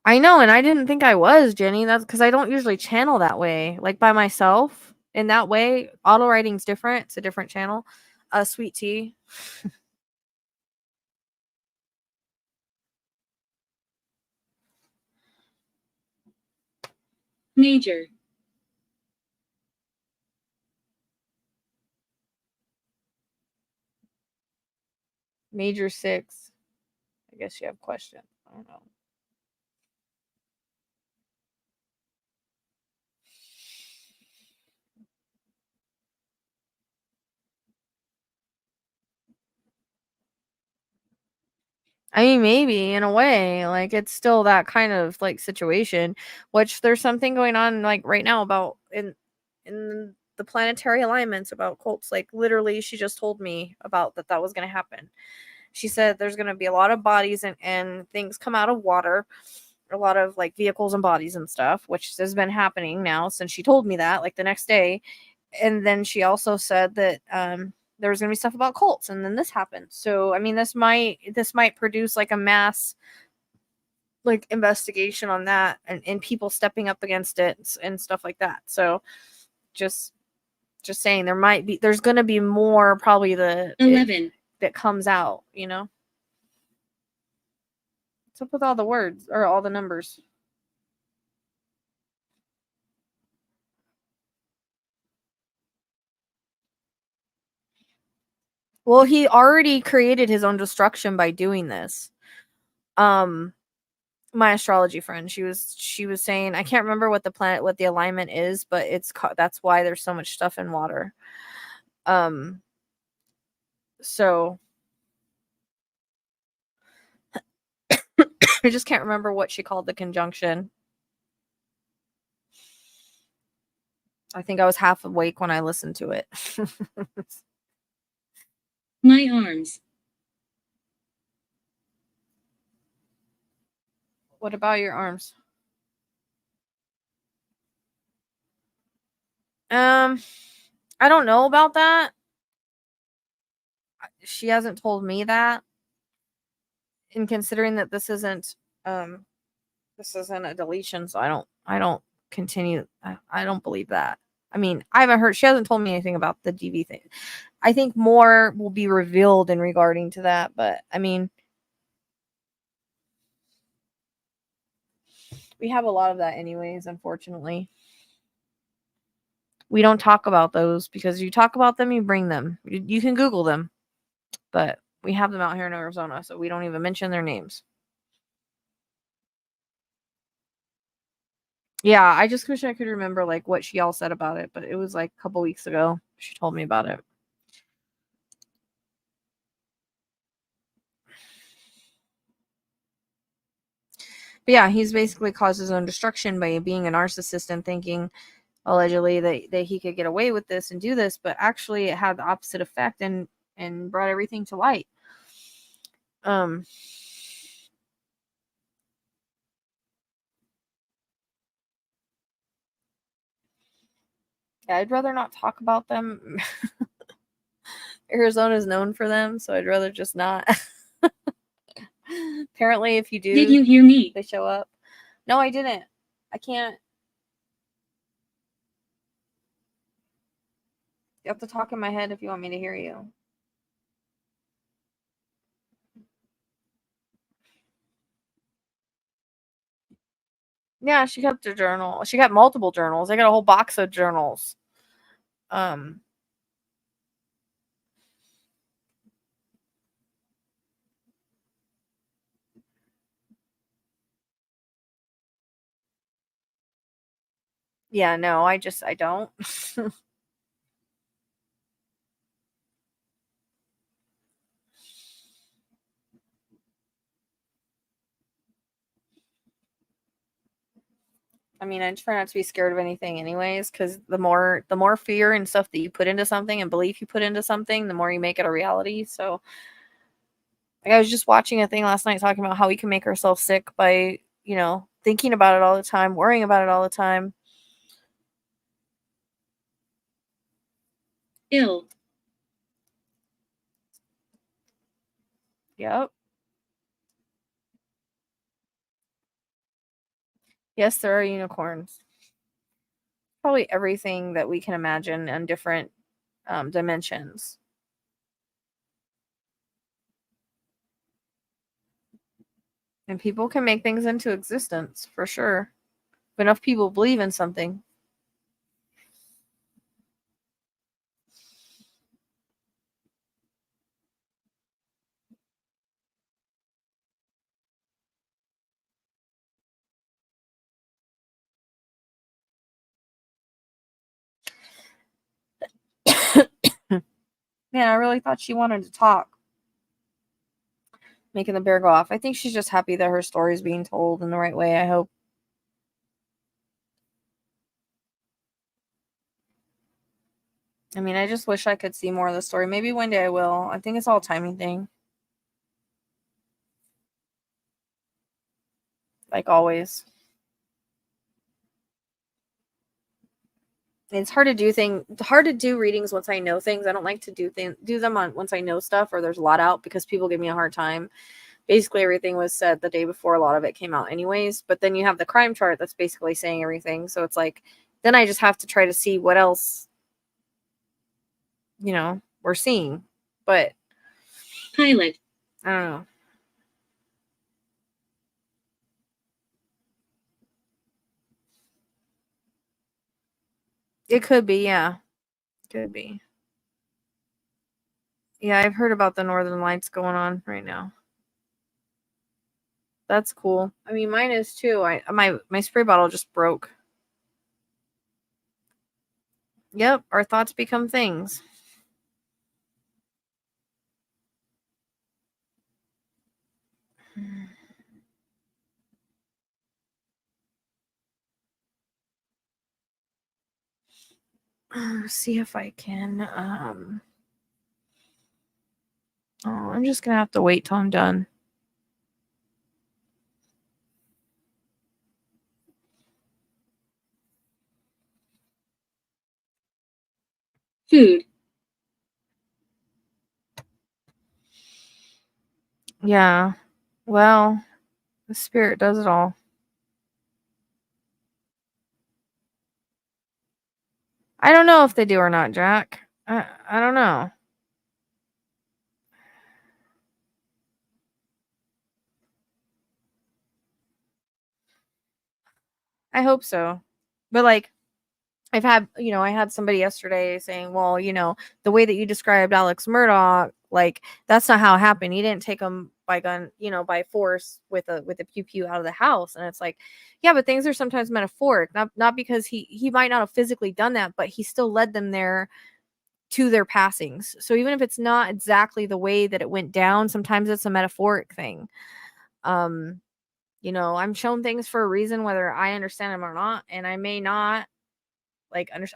I know, and I didn't think I was, Jenny. That's because I don't usually channel that way, like by myself. In that way, Autowriting's different. It's a different channel. Sweet tea. Major. Major 6. I guess you have questions. I don't know. I mean, maybe in a way, like it's still that kind of like situation, which there's something going on like right now about in the planetary alignments about cults. Like literally, she just told me about that was going to happen. She said there's going to be a lot of bodies and things come out of water, a lot of like vehicles and bodies and stuff, which has been happening now since she told me that, like the next day. And then she also said that there was going to be stuff about cults, and then this happened. So I mean, this might produce like a mass like investigation on that, and people stepping up against it and stuff like that. So just saying, there's going to be more probably 11. that comes out, What's up with all the words or all the numbers? Well, he already created his own destruction by doing this. My astrology friend, she was saying, I can't remember what the alignment is, but that's why there's so much stuff in water. So I just can't remember what she called the conjunction. I think I was half awake when I listened to it. My arms. What about your arms? I don't know about that. She hasn't told me that. And considering that this isn't a deletion, so I don't continue. I don't believe that. I mean, I haven't heard. She hasn't told me anything about the DV thing. I think more will be revealed in regarding to that, but I mean, we have a lot of that anyways, unfortunately. We don't talk about those because you talk about them, you bring them. You can Google them, but we have them out here in Arizona, so we don't even mention their names. Yeah, I just wish I could remember like what she all said about it, but it was like a couple weeks ago. She told me about it. But yeah, he's basically caused his own destruction by being a narcissist and thinking allegedly that he could get away with this and do this, but actually it had the opposite effect and brought everything to light. Yeah, I'd rather not talk about them. Arizona is known for them, so I'd rather just not. Apparently, if you do, Did you hear me? they show up. No, I didn't. I can't. You have to talk in my head if you want me to hear you. Yeah, she kept a journal. She got multiple journals. I got a whole box of journals. Yeah, no, I don't. I mean, I try not to be scared of anything anyways, because the more fear and stuff that you put into something and belief you put into something, the more you make it a reality. So like, I was just watching a thing last night talking about how we can make ourselves sick by, thinking about it all the time, worrying about it all the time. Ill. Yep. Yes, there are unicorns. Probably everything that we can imagine in different dimensions. And people can make things into existence, for sure. If enough people believe in something. Man, I really thought she wanted to talk. Making the bear go off. I think she's just happy that her story is being told in the right way, I hope. I mean, I just wish I could see more of the story. Maybe one day I will. I think it's all a timing thing. Like always. It's hard to do readings once I know things. I don't like to do them on once I know stuff or there's a lot out because people give me a hard time. Basically everything was said the day before, a lot of it came out anyways, but then you have the crime chart that's basically saying everything. So it's like then I just have to try to see what else we're seeing. But Pilot. I don't know. It could be, yeah. Could be. Yeah, I've heard about the Northern Lights going on right now. That's cool. I mean, mine is too. My spray bottle just broke. Yep, our thoughts become things. See if I can. I'm just gonna have to wait till I'm done. Food. Yeah. Well, the spirit does it all. I don't know if they do or not, Jack. I don't know. I hope so. But like I had somebody yesterday saying, well, the way that you described Alex Murdaugh, like that's not how it happened. He didn't take him by gun, by force with a pew pew out of the house. And it's like, yeah, but things are sometimes metaphoric, not because he might not have physically done that, but he still led them there to their passings. So even if it's not exactly the way that it went down, sometimes it's a metaphoric thing. I'm shown things for a reason, whether I understand them or not, and I may not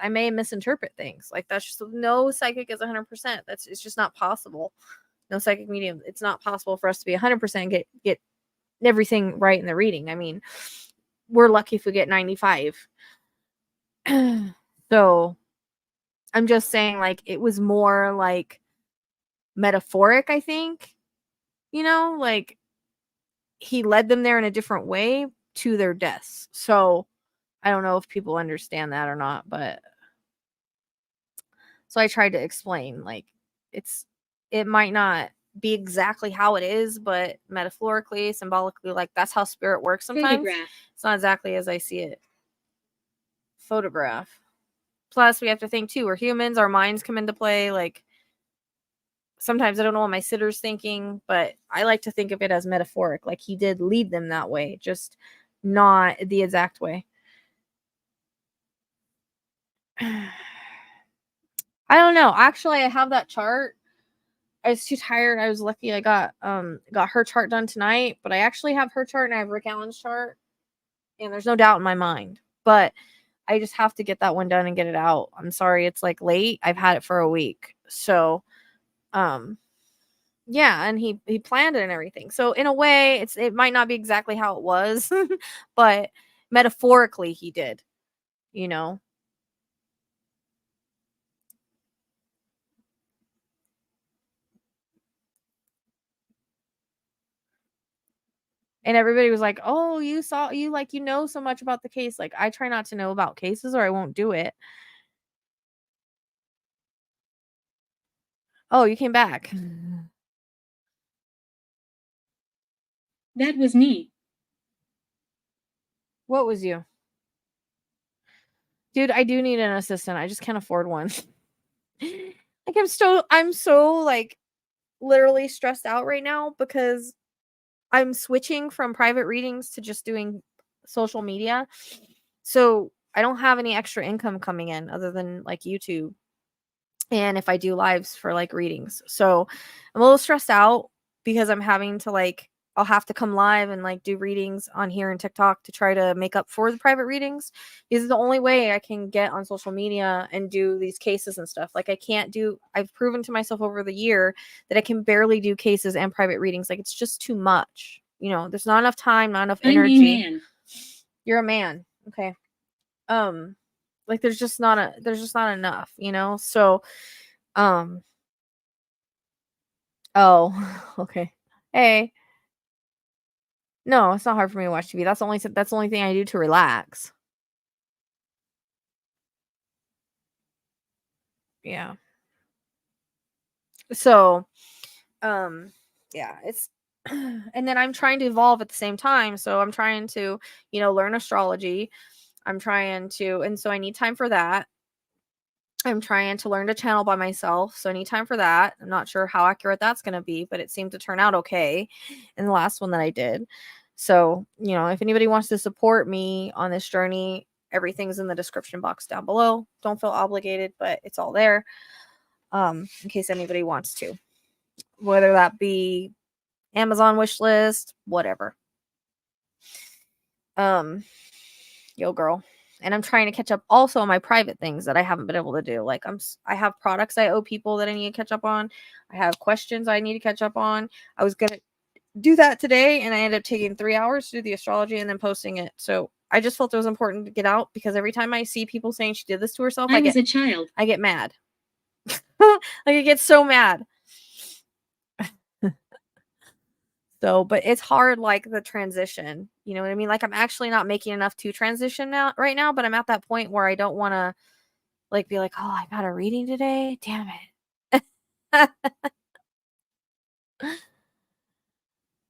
I may misinterpret things. Like that's just no psychic is 100%. It's just not possible. No psychic medium. It's not possible for us to be 100% get everything right in the reading. I mean, we're lucky if we get 95. So I'm just saying, like, it was more like metaphoric, I think, like he led them there in a different way to their deaths. So I don't know if people understand that or not, but so I tried to explain, like, it might not be exactly how it is, but metaphorically, symbolically, like, that's how spirit works sometimes. Photograph. It's not exactly as I see it. Photograph. Plus, we have to think too, we're humans, our minds come into play. Like, sometimes I don't know what my sitter's thinking, but I like to think of it as metaphoric. Like, he did lead them that way, just not the exact way. I don't know. Actually, I have that chart. I was too tired. I was lucky I got her chart done tonight, but I actually have her chart and I have Rick Allen's chart, and there's no doubt in my mind. But I just have to get that one done and get it out. I'm sorry it's like late. I've had it for a week. So yeah, and he planned it and everything. So in a way, it might not be exactly how it was, but metaphorically he did, you know. And everybody was like, "Oh, you know so much about the case." Like, I try not to know about cases or I won't do it. Oh, you came back. That was me. What was you? Dude, I do need an assistant. I just can't afford one. Like, I'm so like literally stressed out right now because I'm switching from private readings to just doing social media. So I don't have any extra income coming in other than like YouTube and if I do lives for like readings. So I'm a little stressed out because I'm having to like I'll have to come live and like do readings on here and TikTok to try to make up for the private readings. This is the only way I can get on social media and do these cases and stuff. Like I've proven to myself over the year that I can barely do cases and private readings. Like, it's just too much. There's not enough time, not enough energy. I'm a man. You're a man. Okay. Like, there's just not enough, So, oh, okay. Hey. No, it's not hard for me to watch TV. That's the only thing I do to relax. Yeah. So, yeah, it's and then I'm trying to evolve at the same time. So I'm trying to, learn astrology. And so I need time for that. I'm trying to learn to channel by myself. So I need time for that. I'm not sure how accurate that's going to be, but it seemed to turn out okay in the last one that I did. So, if anybody wants to support me on this journey, everything's in the description box down below. Don't feel obligated, but it's all there. In case anybody wants to, whether that be Amazon wish list, whatever. Yo girl. And I'm trying to catch up also on my private things that I haven't been able to do. Like, I have products I owe people that I need to catch up on. I have questions I need to catch up on. I was going to do that today and I ended up taking 3 hours to do the astrology and then posting it. So I just felt it was important to get out because every time I see people saying she did this to herself, I was a child. I get mad. Like, I get so mad. So, but it's hard, like, the transition, you know what I mean? Like, I'm actually not making enough to transition right now, but I'm at that point where I don't want to, like, be like, oh, I got a reading today. Damn it.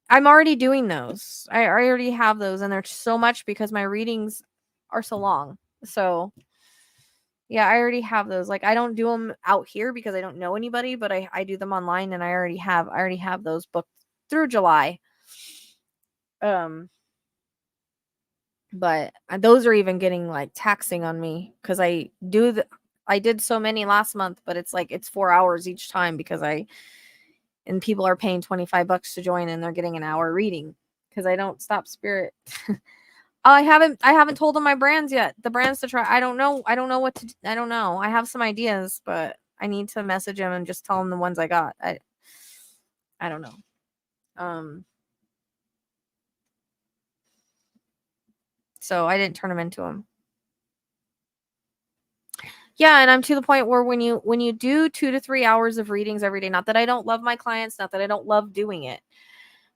I'm already doing those. I already have those, and there's so much because my readings are so long. So, yeah, I already have those. Like, I don't do them out here because I don't know anybody, but I do them online, and I already have those booked through July. But those are even getting like taxing on me because I did so many last month, but it's like it's 4 hours each time because and people are paying $25 to join and they're getting an hour reading because I don't stop spirit. I haven't told them my brands yet. The brands to try. I don't know what to. I don't know. I have some ideas, but I need to message them and just tell them the ones I got. I don't know. So I didn't turn them into them. Yeah, and I'm to the point where when you do 2 to 3 hours of readings every day, not that I don't love my clients, not that I don't love doing it,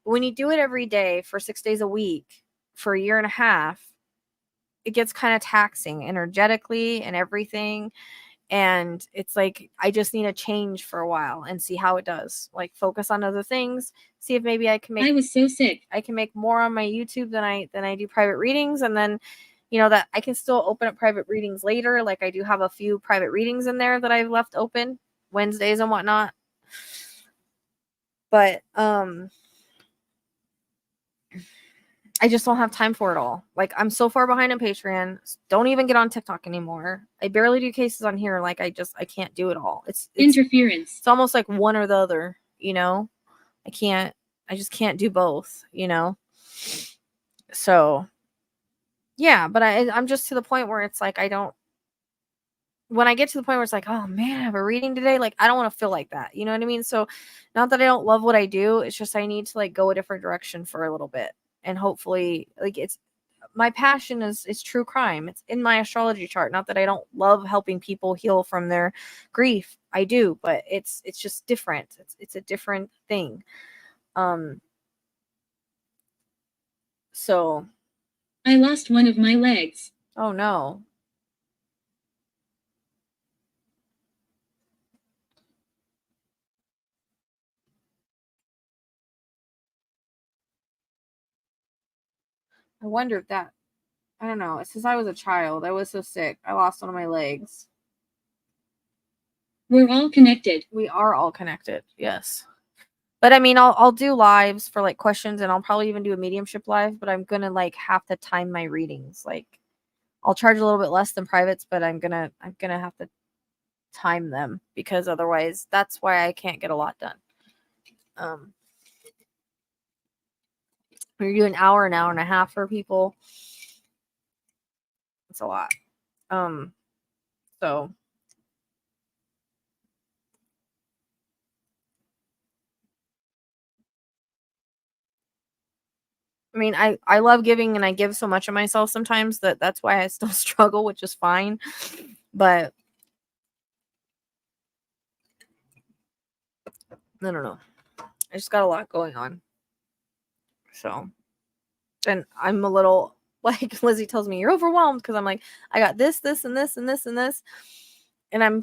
but when you do it every day for 6 days a week for a year and a half, it gets kind of taxing energetically and everything. And it's like I just need a change for a while and see how it does. Like focus on other things, see if maybe I can I was so sick. make more on my YouTube than I do private readings, and then that I can still open up private readings later. Like I do have a few private readings in there that I've left open Wednesdays and whatnot. But I just don't have time for it all. Like I'm so far behind on Patreon. Don't even get on TikTok anymore. I barely do cases on here. Like I can't do it all. It's Interference. It's almost like one or the other, I just can't do both, So yeah, but I'm just to the point where it's like when I get to the point where it's like, oh man, I have a reading today, like I don't want to feel like that. You know what I mean? So not that I don't love what I do, it's just I need to like go a different direction for a little bit. And hopefully like it's my passion is true crime. It's in my astrology chart. Not that I don't love helping people heal from their grief. I do, but it's just different. It's a different thing. So I lost one of my legs. oh no. I wonder if that I don't know. Since I was a child, I was so sick. I lost one of my legs. We're all connected. We are all connected. Yes. But I mean, I'll do lives for like questions, and I'll probably even do a mediumship live, but I'm going to like have to time my readings. Like I'll charge a little bit less than privates, but I'm going to have to time them because otherwise that's why I can't get a lot done. When you're doing an hour and a half for people, it's a lot. So I mean, I love giving and I give so much of myself sometimes that's why I still struggle, which is fine. But I don't know. I just got a lot going on. So, and I'm a little like Lizzie tells me you're overwhelmed because I'm like, I got this, this, and this, and this, and this. And I'm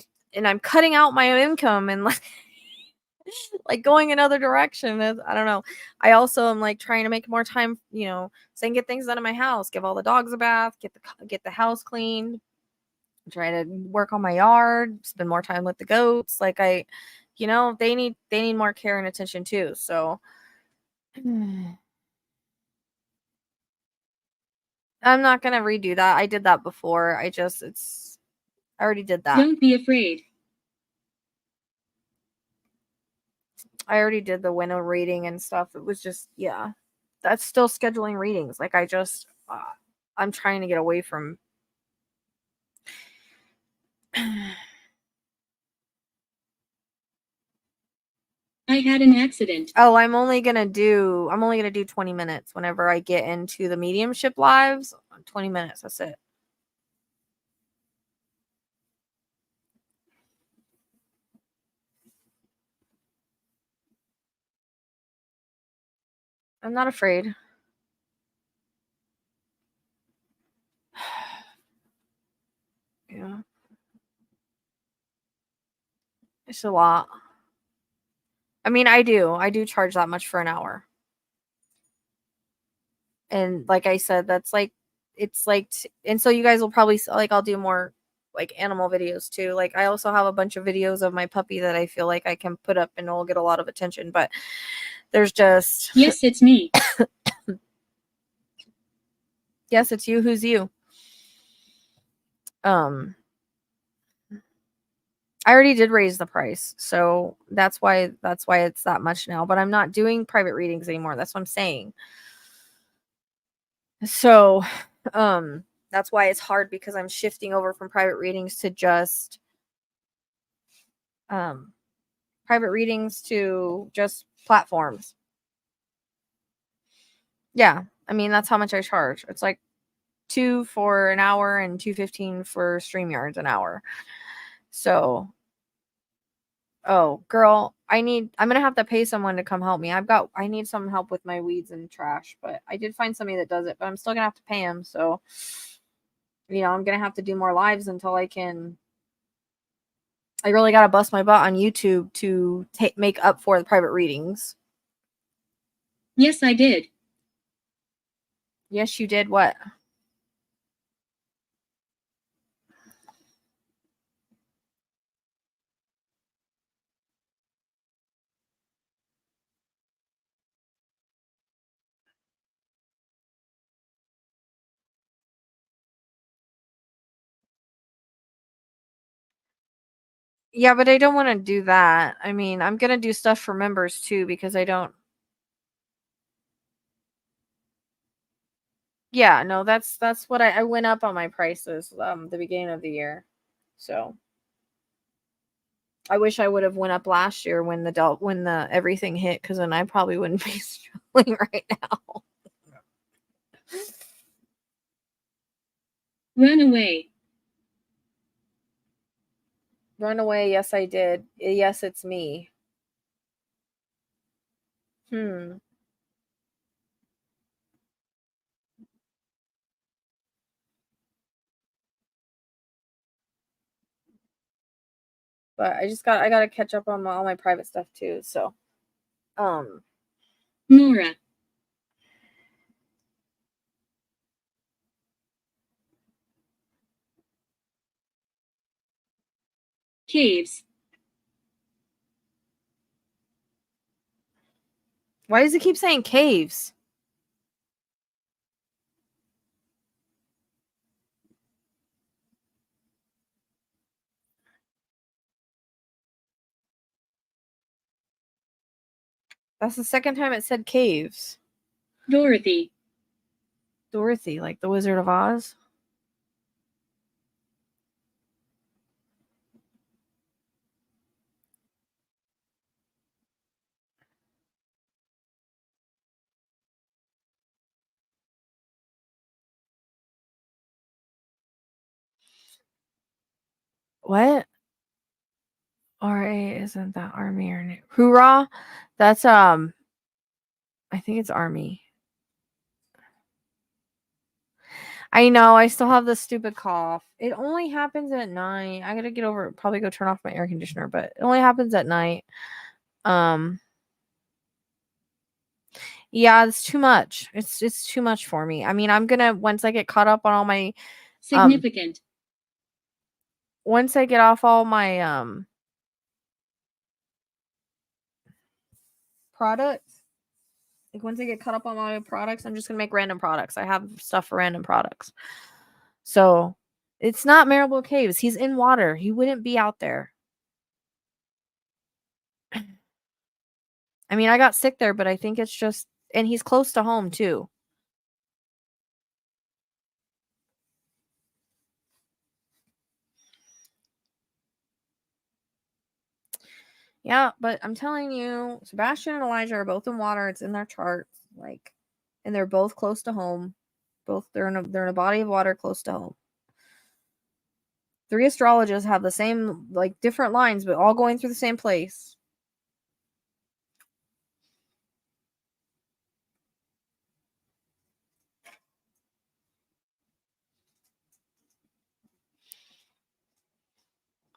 cutting out my income and like going another direction. I don't know. I also am like trying to make more time, so I can get things done in my house, give all the dogs a bath, get the house cleaned, try to work on my yard, spend more time with the goats. Like they need more care and attention too. So I'm not gonna redo that. I did that before. I already did that. Don't be afraid. I already did the window reading and stuff. It was just, yeah, that's still scheduling readings. Like I'm trying to get away from. I had an accident. Oh, I'm only gonna do 20 minutes whenever I get into the mediumship lives. 20 minutes, that's it. I'm not afraid. Yeah. It's a lot. I mean, I do charge that much for an hour. And like I said, that's like, it's like, and so you guys will probably, like, I'll do more like animal videos too. Like I also have a bunch of videos of my puppy that I feel like I can put up and it'll get a lot of attention, but there's just. Yes, it's me. Yes, it's you. Who's you? I already did raise the price, so that's why it's that much now. But I'm not doing private readings anymore. That's what I'm saying. So, that's why it's hard because I'm shifting over from private readings to just private readings to just platforms. Yeah, I mean that's how much I charge. It's like $2 for an hour and $2.15 for StreamYards an hour. So, oh girl, I'm gonna have to pay someone to come help me. I need some help with my weeds and trash, but I did find somebody that does it, but I'm still gonna have to pay him. So, I'm gonna have to do more lives until I really gotta bust my butt on YouTube to make up for the private readings. Yes, I did. Yes, you did. What? Yeah, but I don't want to do that. I mean, I'm gonna do stuff for members too because I don't. Yeah, no, that's what I went up on my prices the beginning of the year. So I wish I would have went up last year when the everything hit, because then I probably wouldn't be struggling right now. Run away. Run away, yes I did. Yes, it's me. But I gotta catch up on all my private stuff too. So Nora. Caves. why does it keep saying caves? That's the second time it said caves. Dorothy. Dorothy, like the Wizard of Oz. What? RA isn't that army or hoorah? That's I think it's army. I know, I still have this stupid cough. It only happens at night. I gotta get over it, probably go turn off my air conditioner, but it only happens at night. Yeah, it's too much. It's too much for me. I mean, I'm gonna once I get caught up on all my Significant. once I get off all my products, like once I get caught up on my products, I'm just gonna make random products. I have stuff for random products. So it's not Marable Caves. He's in water. He wouldn't be out there. I mean, I got sick there, but I think it's just, and he's close to home too. Yeah, but I'm telling you, Sebastian and Elijah are both in water. It's in their charts, like, and they're both close to home. Both they're in a body of water close to home. 3 astrologists have the same, like, different lines, but all going through the same place.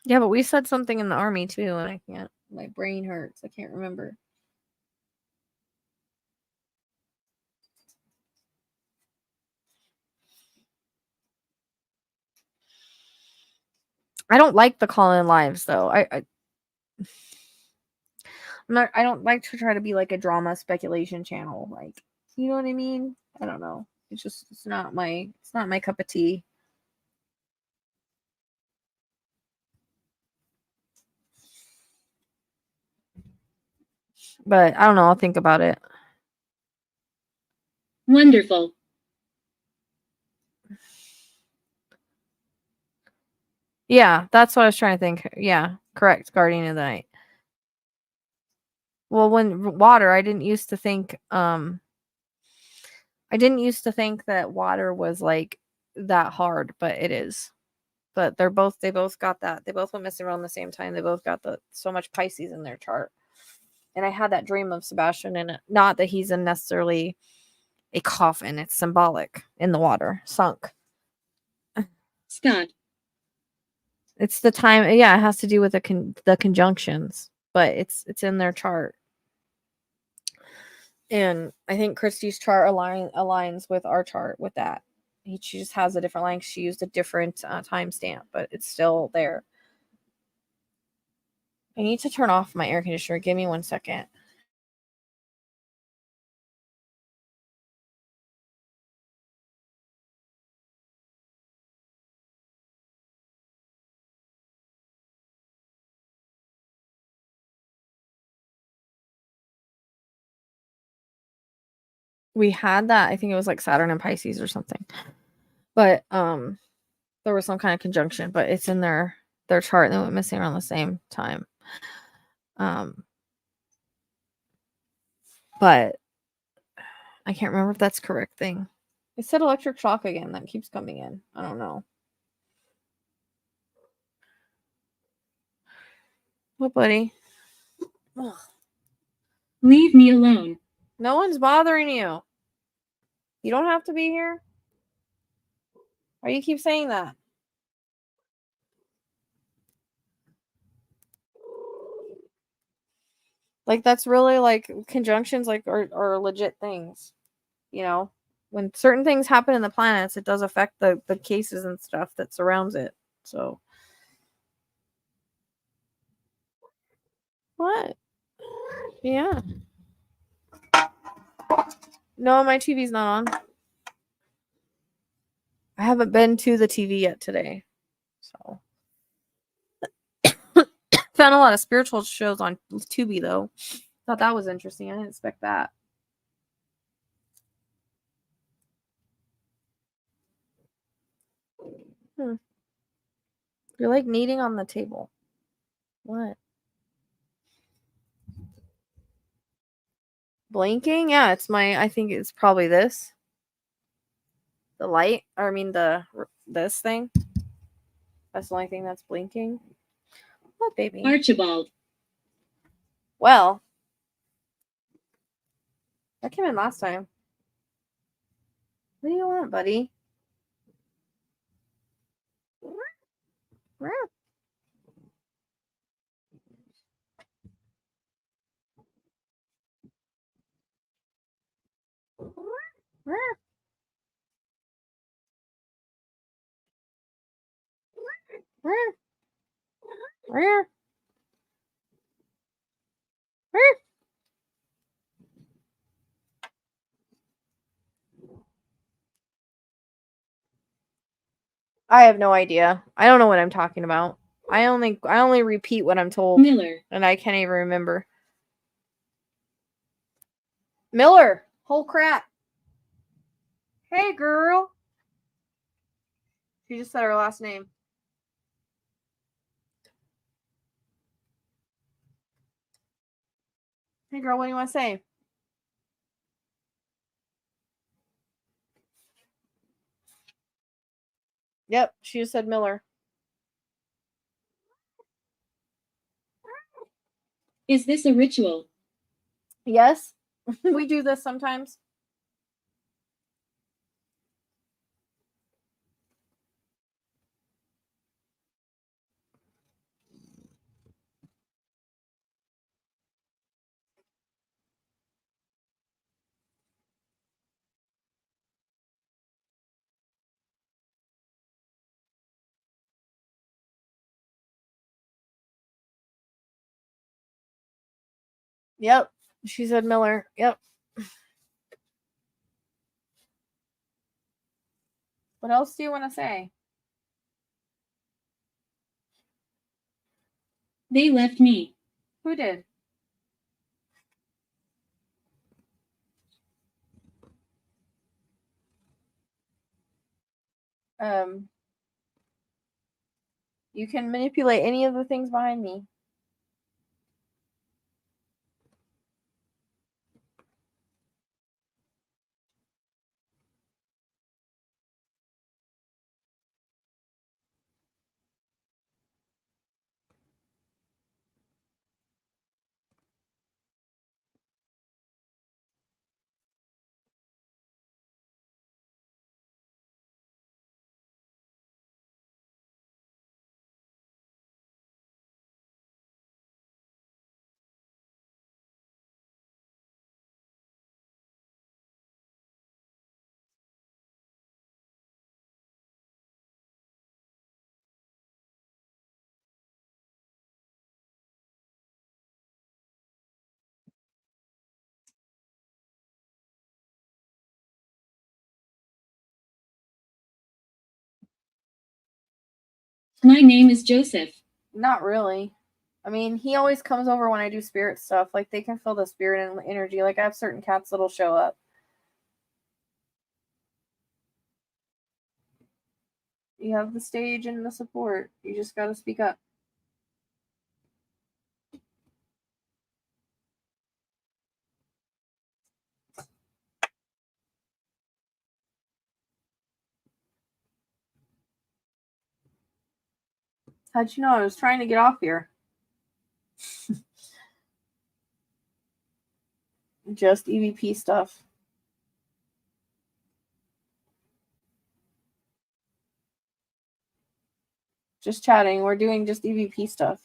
Yeah, but we said something in the army too, and I can't. My brain hurts. I can't remember. I don't like the call-in lives though. I don't like to try to be like a drama speculation channel. Like, you know what I mean? I don't know. It's not my cup of tea. But I don't know. I'll think about it. Wonderful. Yeah, that's what I was trying to think. Yeah, correct. Guardian of the Night. Well, when water, I didn't used to think that water was like that hard, but it is. But they both got that. They both went missing around the same time. They both got so much Pisces in their chart. And I had that dream of Sebastian in it. Not that he's in necessarily a coffin. It's symbolic in the water, sunk. Scott. It's the time. Yeah, it has to do with the conjunctions, but it's in their chart. And I think Christy's chart aligns with our chart with that. She just has a different line. She used a different timestamp, but it's still there. I need to turn off my air conditioner. Give me 1 second. We had that. I think it was like Saturn and Pisces or something. But there was some kind of conjunction, but it's in their chart and they went missing around the same time. But I can't remember if that's correct thing. It said electric shock again. That keeps coming in. I don't know. What, buddy? Ugh. Leave me alone. No one's bothering you. You don't have to be here. Why do you keep saying that? Like, that's really like conjunctions like are legit things. You know, when certain things happen in the planets, it does affect the cases and stuff that surrounds it. So what? Yeah. No, my TV's not on. I haven't been to the TV yet today. So found a lot of spiritual shows on Tubi though. Thought that was interesting. I didn't expect that. You're like kneading on the table. What? Blinking? Yeah, it's I think it's probably this. The light, or I mean this thing. That's the only thing that's blinking. What, baby? Archibald. Well, that came in last time. What do you want, buddy? I have no idea. I don't know what I'm talking about. I only repeat what I'm told. Miller. And I can't even remember. Miller. Whole crap. Hey, girl. She just said her last name. Hey, girl, what do you want to say? Yep, she just said Miller. Is this a ritual? Yes, we do this sometimes. Yep, she said Miller. Yep. What else do you want to say? They left me. Who did? You can manipulate any of the things behind me. My name is Joseph. Not really. I mean, he always comes over when I do spirit stuff. Like, they can feel the spirit and energy. Like, I have certain cats that'll show up. You have the stage and the support. You just gotta speak up. How'd you know I was trying to get off here? Just EVP stuff. Just chatting. We're doing just EVP stuff.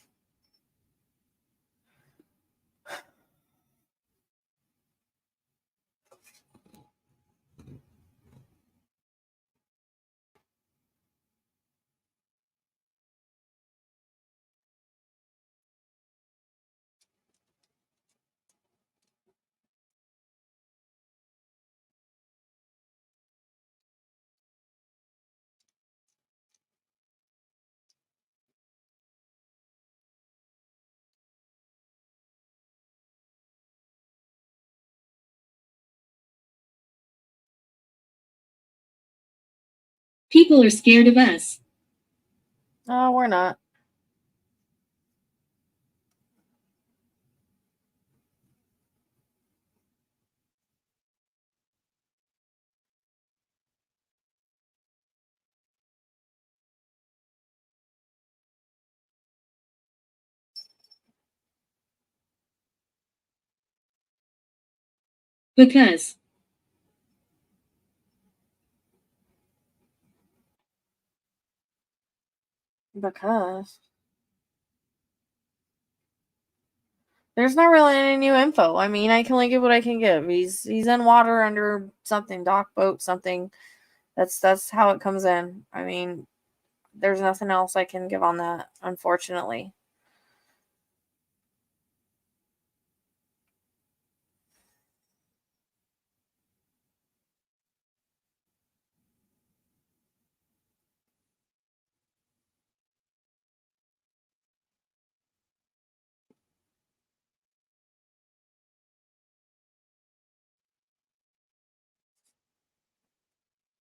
People are scared of us. Oh, we're not. Because. Because there's not really any new info. I mean, I can only give what I can give. He's in water under something, dock boat, something. That's how it comes in. I mean, there's nothing else I can give on that, unfortunately.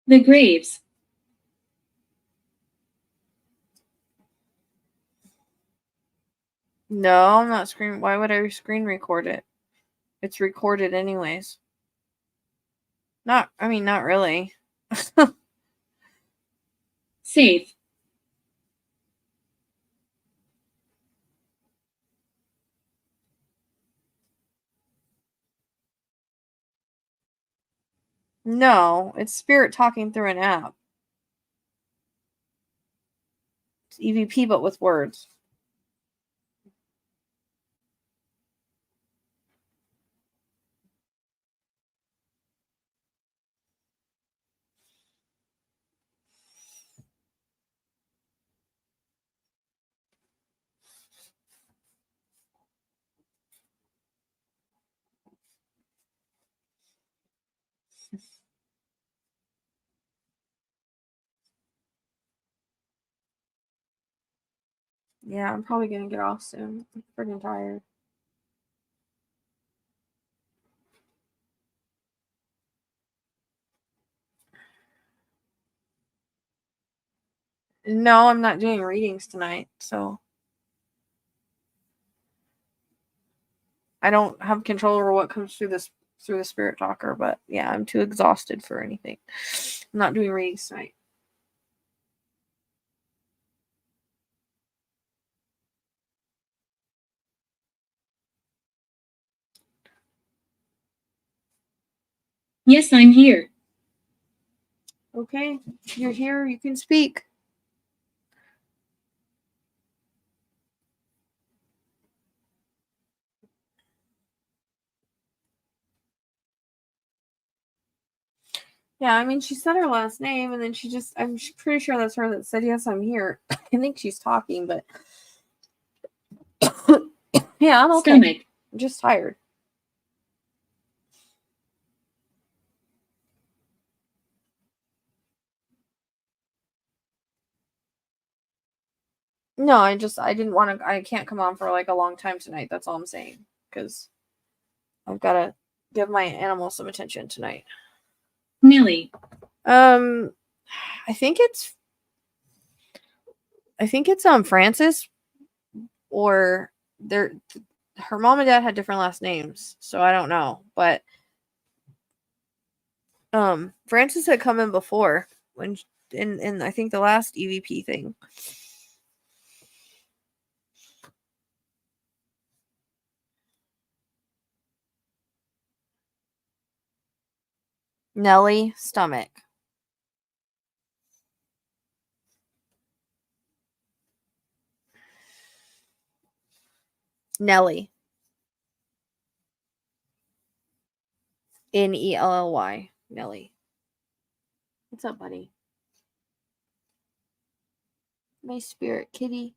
The graves. No, I'm not screen. Why would I screen record it? It's recorded anyways. Not really. Safe. No, it's spirit talking through an app. It's EVP, but with words. Yeah, I'm probably gonna get off soon. I'm freaking tired. No, I'm not doing readings tonight, so I don't have control over what comes through the spirit talker. But yeah, I'm too exhausted for anything. I'm not doing readings tonight. Yes, I'm here. Okay, you're here. You can speak. Yeah, I mean, she said her last name, and then I'm pretty sure that's her that said, yes, I'm here. I think she's talking, but yeah, I'm okay. Stomach. I'm just tired. No, I didn't want to. I can't come on for like a long time tonight. That's all I'm saying. Because I've got to give my animals some attention tonight. Nelly. I think it's Francis, or her mom and dad had different last names, so I don't know. But Francis had come in before when in I think the last EVP thing. Nelly stomach. Nelly. Nelly. Nelly. What's up, buddy? My spirit kitty.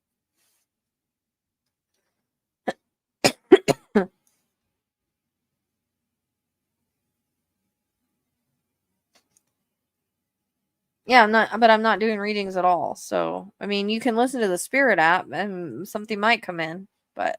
Yeah, I'm not doing readings at all. So, I mean, you can listen to the Spirit app and something might come in, but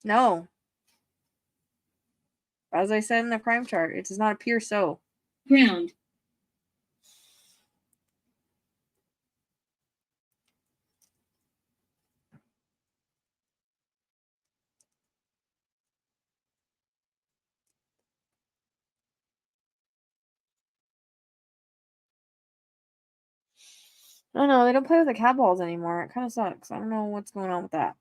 no. As I said in the crime chart, it does not appear so. Ground. I don't know. They don't play with the cat balls anymore. It kind of sucks. I don't know what's going on with that.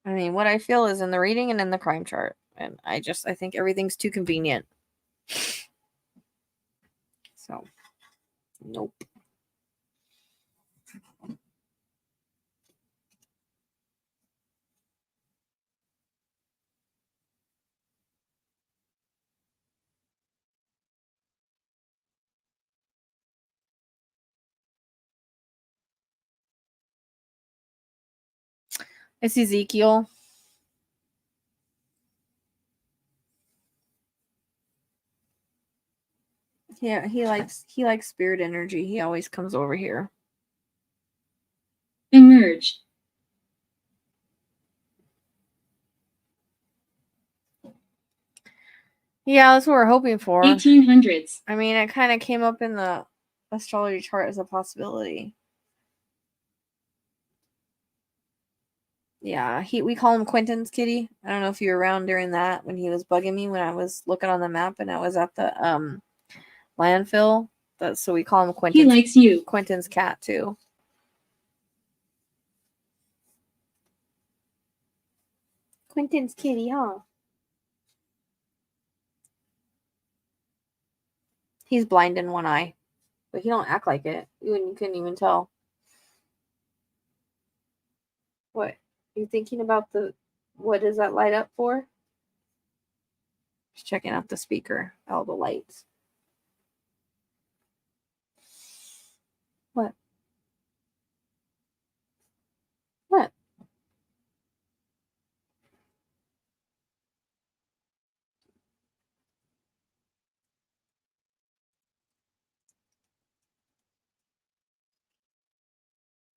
I mean, what I feel is in the reading and in the crime chart. And I think everything's too convenient. So, nope. It's Ezekiel. Yeah, he likes spirit energy. He always comes over here. Emerge. Yeah, that's what we're hoping for. 1800s. I mean, it kind of came up in the astrology chart as a possibility. Yeah, we call him Quentin's kitty. I don't know if you were around during that when he was bugging me when I was looking on the map and I was at the landfill. So we call him Quentin. He likes you. Quentin's cat too. Quentin's kitty, huh? He's blind in one eye, but he don't act like it. You couldn't even tell. What? You thinking about what does that light up for? Just checking out the speaker, all the lights. What? What?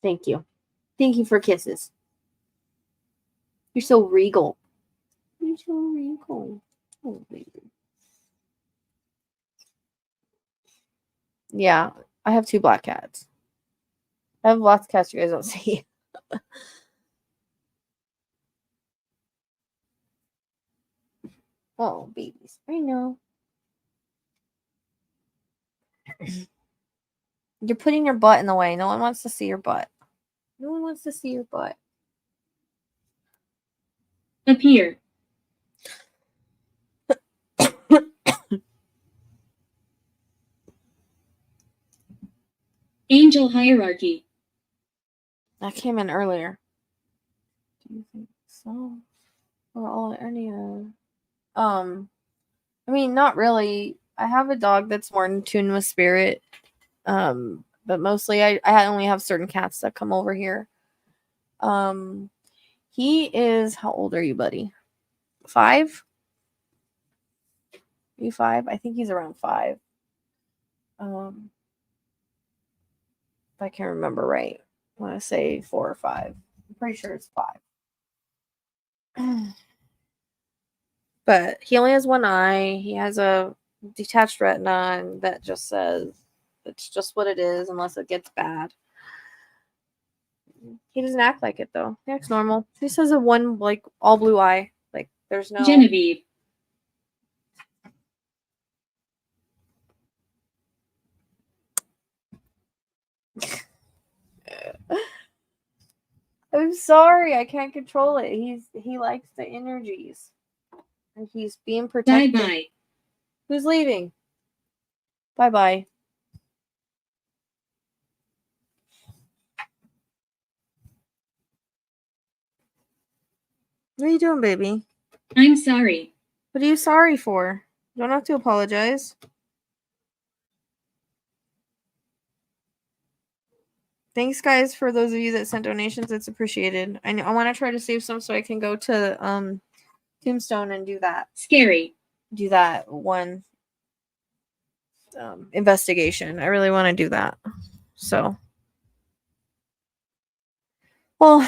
Thank you. Thank you for kisses. You're so regal. You're so regal. Oh, baby. Yeah, I have 2 black cats. I have lots of cats you guys don't see. Oh, babies. I know. You're putting your butt in the way. No one wants to see your butt. No one wants to see your butt. Appear. Angel hierarchy. That came in earlier. Do you think so? Or all any I mean, not really. I have a dog that's more in tune with spirit. But mostly I only have certain cats that come over here. He is, how old are you, buddy? 5? Are you 5? I think he's around 5. If I can remember right. I want to say 4 or 5. I'm pretty sure it's 5. But he only has one eye. He has a detached retina, and that just says it's just what it is unless it gets bad. He doesn't act like it though. He acts normal. He just has a one like all blue eye. Like there's no Genevieve. I'm sorry, I can't control it. He likes the energies. And he's being protected. Bye-bye. Who's leaving? Bye-bye. What are you doing, baby? I'm sorry. What are you sorry for? You don't have to apologize. Thanks, guys, for those of you that sent donations. It's appreciated. I want to try to save some so I can go to Tombstone and do that. Scary. Do that one investigation. I really want to do that. So, well,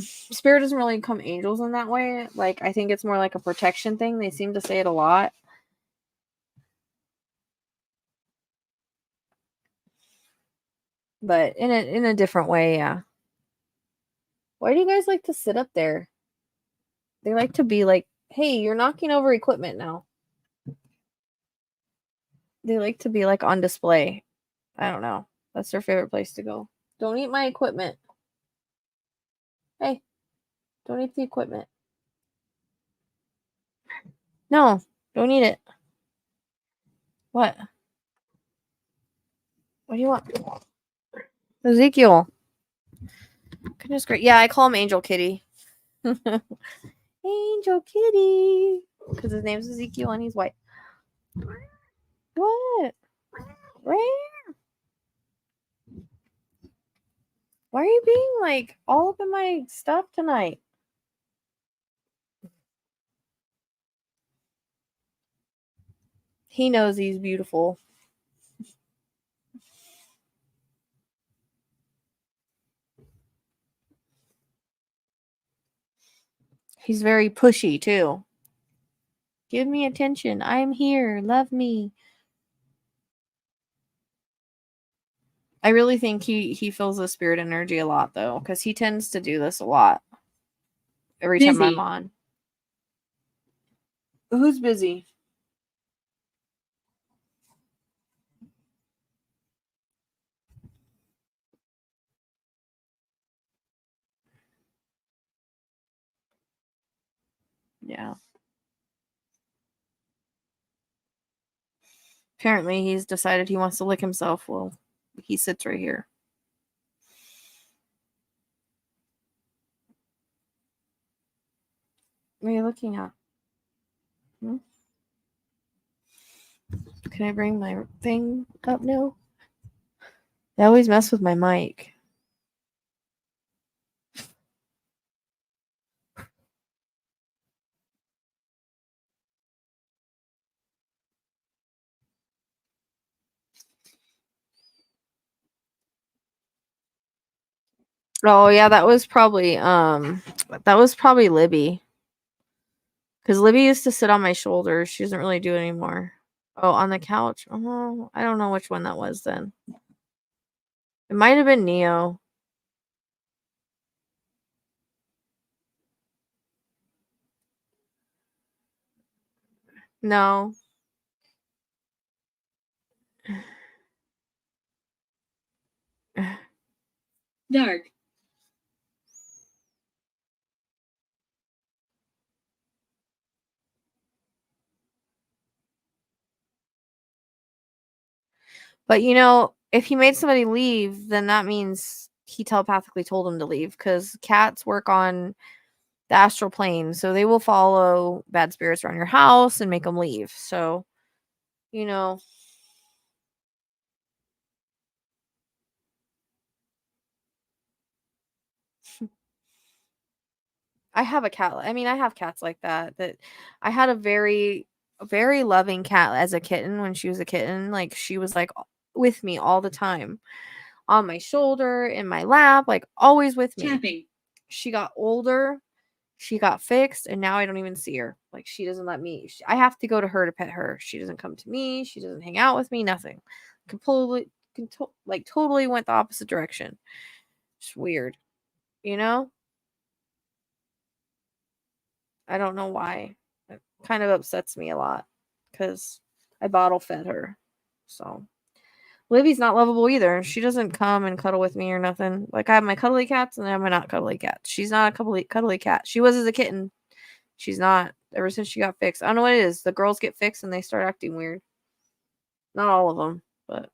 spirit doesn't really come angels in that way. Like, I think it's more like a protection thing. They seem to say it a lot. But in a different way, yeah. Why do you guys like to sit up there? They like to be like, hey, you're knocking over equipment now. They like to be like on display. I don't know. That's their favorite place to go. Don't eat my equipment. Hey, don't eat the equipment. No, don't eat it. What? What do you want? Ezekiel. Goodness great. Yeah, I call him Angel Kitty. Angel Kitty. Because his name's Ezekiel and he's white. What? Rare? Why are you being like all up in my stuff tonight? He knows he's beautiful. He's very pushy too. Give me attention. I'm here. Love me. I really think he feels the spirit energy a lot though, because he tends to do this a lot. Every time I'm Busy. on. Who's busy? Yeah. Apparently he's decided he wants to lick himself. Well, he sits right here. What are you looking at? Can I bring my thing up now? They always mess with my mic. Oh yeah, that was probably Libby. Because Libby used to sit on my shoulders. She doesn't really do it anymore. Oh, on the couch. Oh, I don't know which one that was then. It might have been Neo. No. Dark. But you know, if he made somebody leave, then that means he telepathically told him to leave because cats work on the astral plane. So they will follow bad spirits around your house and make them leave. So, you know, I have a cat. I mean, I have cats like that. That I had a very, very loving cat as a kitten when she was a kitten. Like she was like with me all the time, on my shoulder, in my lap, like always with me. Tapping. She got older, she got fixed, and now I don't even see her. Like she doesn't let me. I have to go to her to pet her. She doesn't come to me. She doesn't hang out with me. Nothing. Completely, like totally went the opposite direction. It's weird, you know. I don't know why. It kind of upsets me a lot because I bottle fed her. So Libby's not lovable either. She doesn't come and cuddle with me or nothing. Like I have my cuddly cats and I have my not cuddly cats. She's not a cuddly cat. She was as a kitten. She's not ever since she got fixed. I don't know what it is. The girls get fixed and they start acting weird. Not all of them, but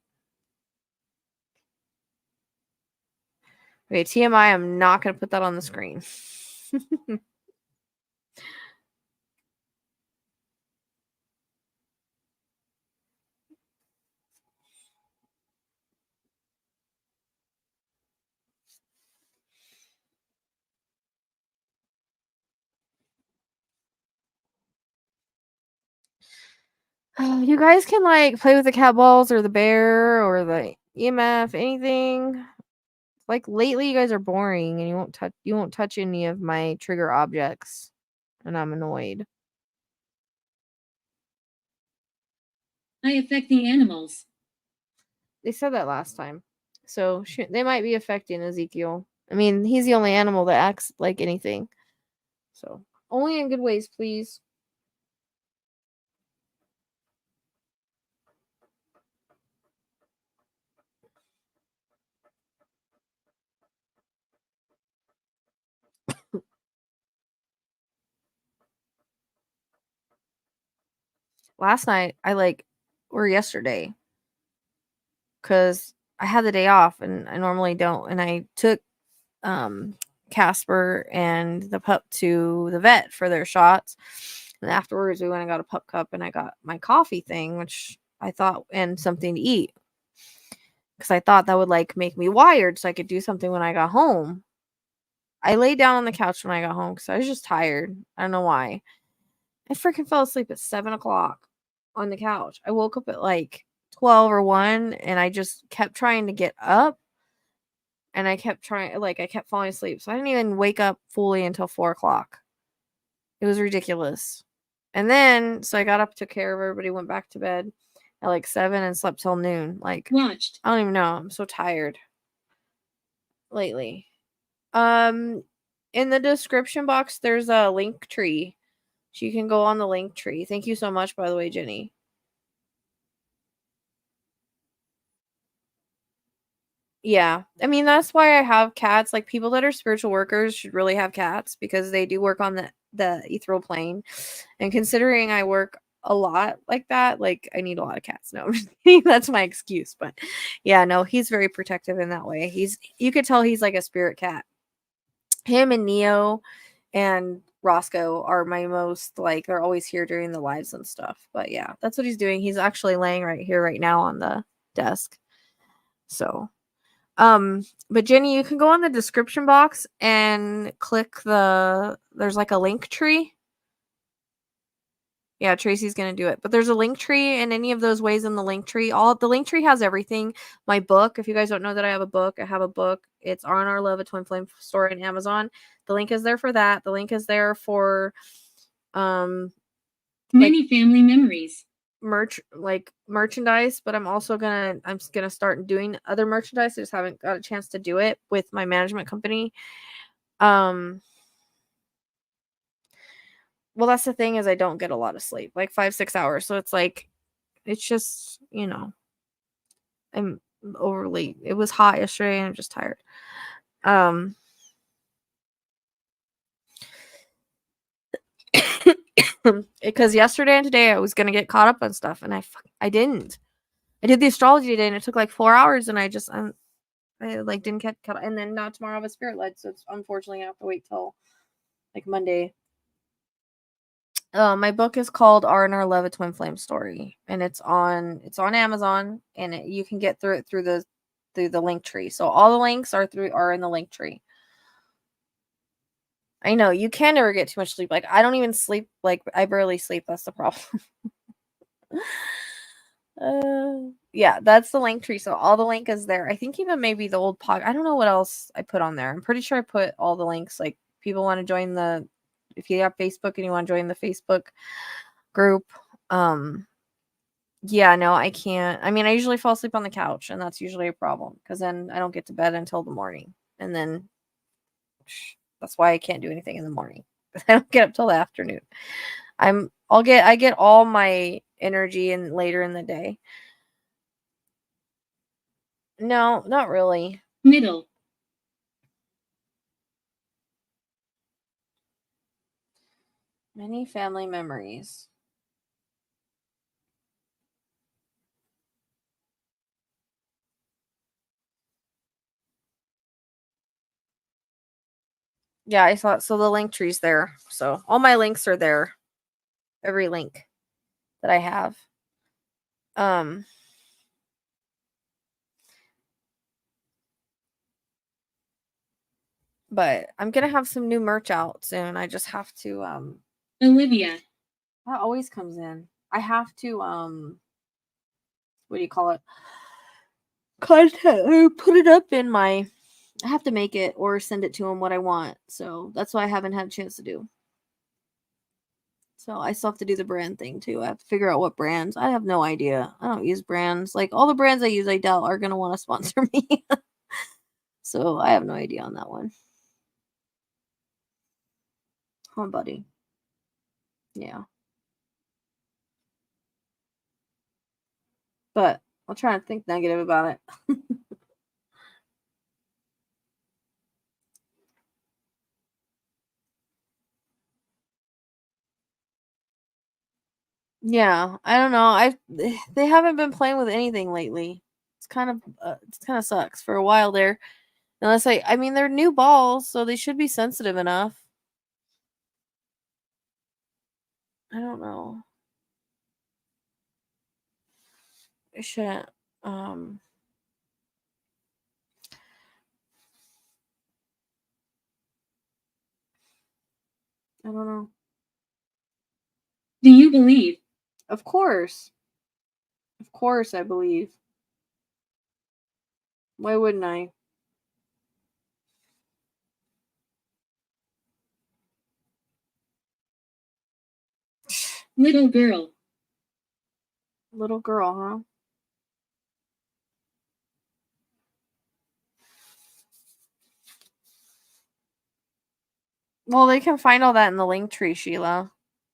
okay. TMI. I'm not gonna put that on the screen. You guys can like play with the cat balls or the bear or the EMF, anything. Like lately you guys are boring and you won't touch any of my trigger objects and I'm annoyed. I affect the animals. They said that last time. So they might be affecting Ezekiel. I mean, he's the only animal that acts like anything. So only in good ways, please. Last night, or yesterday, because I had the day off and I normally don't. And I took Casper and the pup to the vet for their shots. And afterwards, we went and got a pup cup and I got my coffee thing, which I thought, and something to eat. Because I thought that would like make me wired so I could do something when I got home. I laid down on the couch when I got home because I was just tired. I don't know why. I freaking fell asleep at 7 o'clock on the couch. I woke up at like 12 or 1 and I just kept trying to get up and I kept falling asleep. So I didn't even wake up fully until 4 o'clock. It was ridiculous. And then, so I got up, took care of everybody, went back to bed at like 7 and slept till noon. Like, Watched. I don't even know. I'm so tired lately. In the description box, there's a link tree. So you can go on the link tree. Thank you so much, by the way, Jenny. Yeah. I mean, that's why I have cats. Like, people that are spiritual workers should really have cats because they do work on the ethereal plane. And considering I work a lot like that, like, I need a lot of cats. No, that's my excuse. But yeah, no, he's very protective in that way. You could tell he's like a spirit cat. Him and Neo and Roscoe are my most, like, they're always here during the lives and stuff. But yeah, that's what he's doing. He's actually laying right here right now on the desk. So but Jenny, you can go on the description box and click there's like a link tree. Yeah, Tracy's gonna do it. But there's a link tree in any of those ways in the link tree. The link tree has everything. My book, if you guys don't know that I have a book, It's R&R Love, a Twin Flame store in Amazon. The link is there for that. The link is there for many family memories. Merchandise, but I'm gonna start doing other merchandise. I just haven't got a chance to do it with my management company. Well, that's the thing, is I don't get a lot of sleep, like 5-6 hours. So it's like, it's just, I'm overly, it was hot yesterday and I'm just tired. Because yesterday and today I was going to get caught up on stuff and I didn't. I did the astrology today and it took like 4 hours and I like didn't get caught up. And then now tomorrow I have a spirit led. So it's unfortunately I have to wait till like Monday. My book is called R&R Love a Twin Flame Story, and it's on Amazon, and you can get through it through the link tree. So all the links are in the link tree. I know you can never get too much sleep. Like I don't even sleep. Like I barely sleep. That's the problem. Yeah, that's the link tree. So all the link is there. I think even maybe the old pod. I don't know what else I put on there. I'm pretty sure I put all the links. Like people want to join if you have Facebook and you want to join the Facebook group. Yeah, no, I can't. I mean, I usually fall asleep on the couch, and that's usually a problem because then I don't get to bed until the morning, and then that's why I can't do anything in the morning. I don't get up till the afternoon. I get all my energy in later in the day. No, not really. Middle. Many family memories. Yeah, I saw it. So the link tree's there. So all my links are there. Every link that I have. But I'm gonna have some new merch out soon. I just have to Olivia. that always comes in. I have to what do you call it? Content put it up in my I have to make it or send it to them what I want. So that's why I haven't had a chance to do. So I still have to do the brand thing too. I have to figure out what brands. I have no idea. I don't use brands. Like all the brands I use, I doubt are gonna want to sponsor me. So I have no idea on that one. Huh, buddy. Yeah. But I'll try and think negative about it. Yeah, I don't know. They haven't been playing with anything lately. It's kind of sucks for a while there. Unless I mean they're new balls, so they should be sensitive enough. I don't know. It shouldn't. I don't know. Do you believe? Of course. Of course I believe. Why wouldn't I? Little girl. Little girl, huh? Well, they can find all that in the link tree, Sheila.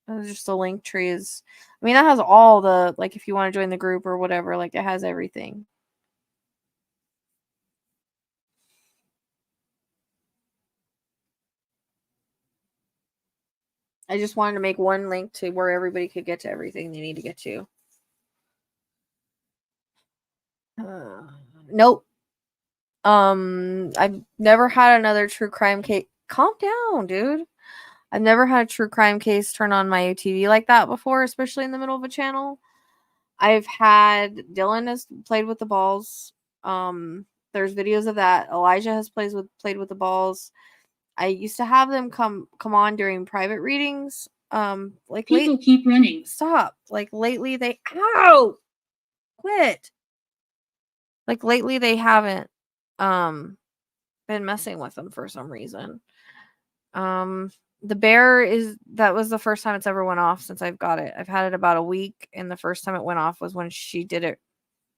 Just the link tree is I mean that has all the like if you want to join the group or whatever, like it has everything. I just wanted to make one link to where everybody could get to everything they need to get to. Nope. I've never had another true crime case. Calm down, dude. I've never had a true crime case turn on my TV like that before, especially in the middle of a channel. I've had Dylan has played with the balls. There's videos of that. Elijah has played with the balls. I used to have them come on during private readings. Like People keep running. Stop. Like lately they ow quit. Like lately they haven't been messing with them for some reason. The bear that was the first time it's ever went off since I've got it. I've had it about a week, and the first time it went off was when she did it,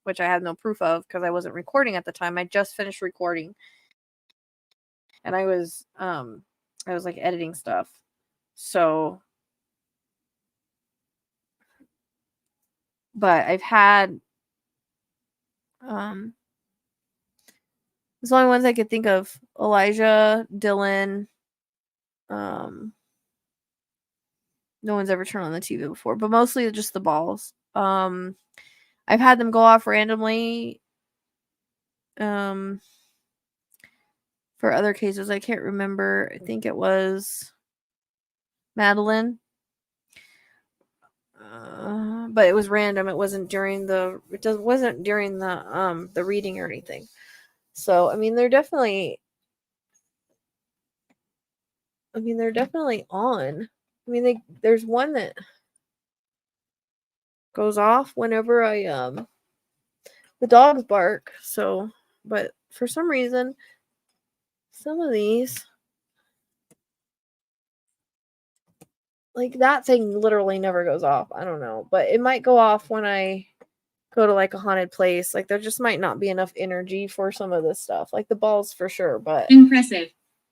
which I had no proof of because I wasn't recording at the time. I just finished recording, and I was like editing stuff. So, but I've had it's the only ones I could think of. Elijah, Dylan, no one's ever turned on the TV before, but mostly just the balls. I've had them go off randomly. For other cases, I can't remember. I think it was Madeline. But it was random. It wasn't during the reading or anything. So I mean they're definitely on. I mean there's one that goes off whenever the dogs bark. So but for some reason some of these, like that thing literally never goes off. I don't know, but it might go off when I go to like a haunted place. Like there just might not be enough energy for some of this stuff. Like the balls for sure, but Impressive.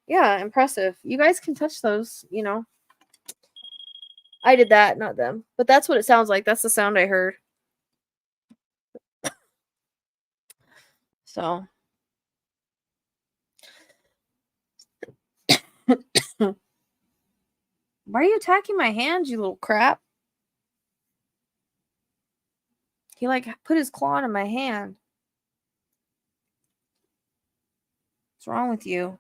yeah, impressive. You guys can touch those, you know. I did that, not them. But that's what it sounds like. That's the sound I heard. So why are you attacking my hand, you little crap? He like put his claw in my hand. What's wrong with you?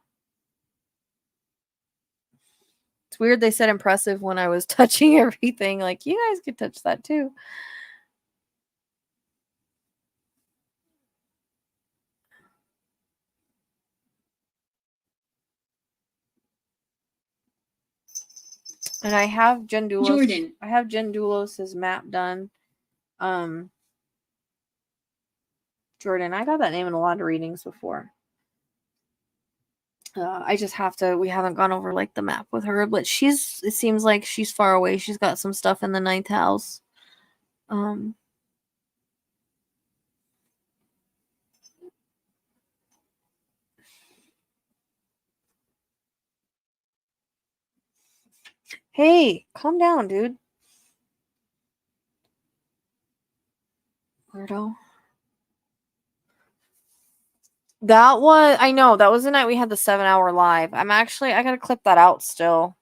It's weird they said impressive when I was touching everything. Like, you guys could touch that too. And I have Jen Doulos. Jordan. I have Jen Doulos' map done. Jordan, I got that name in a lot of readings before. I just have to, we haven't gone over like the map with her, but it seems like she's far away. She's got some stuff in the 9th house. Hey, calm down, dude. Weirdo. That was, I know, that was the night we had the 7-hour live. I gotta clip that out still.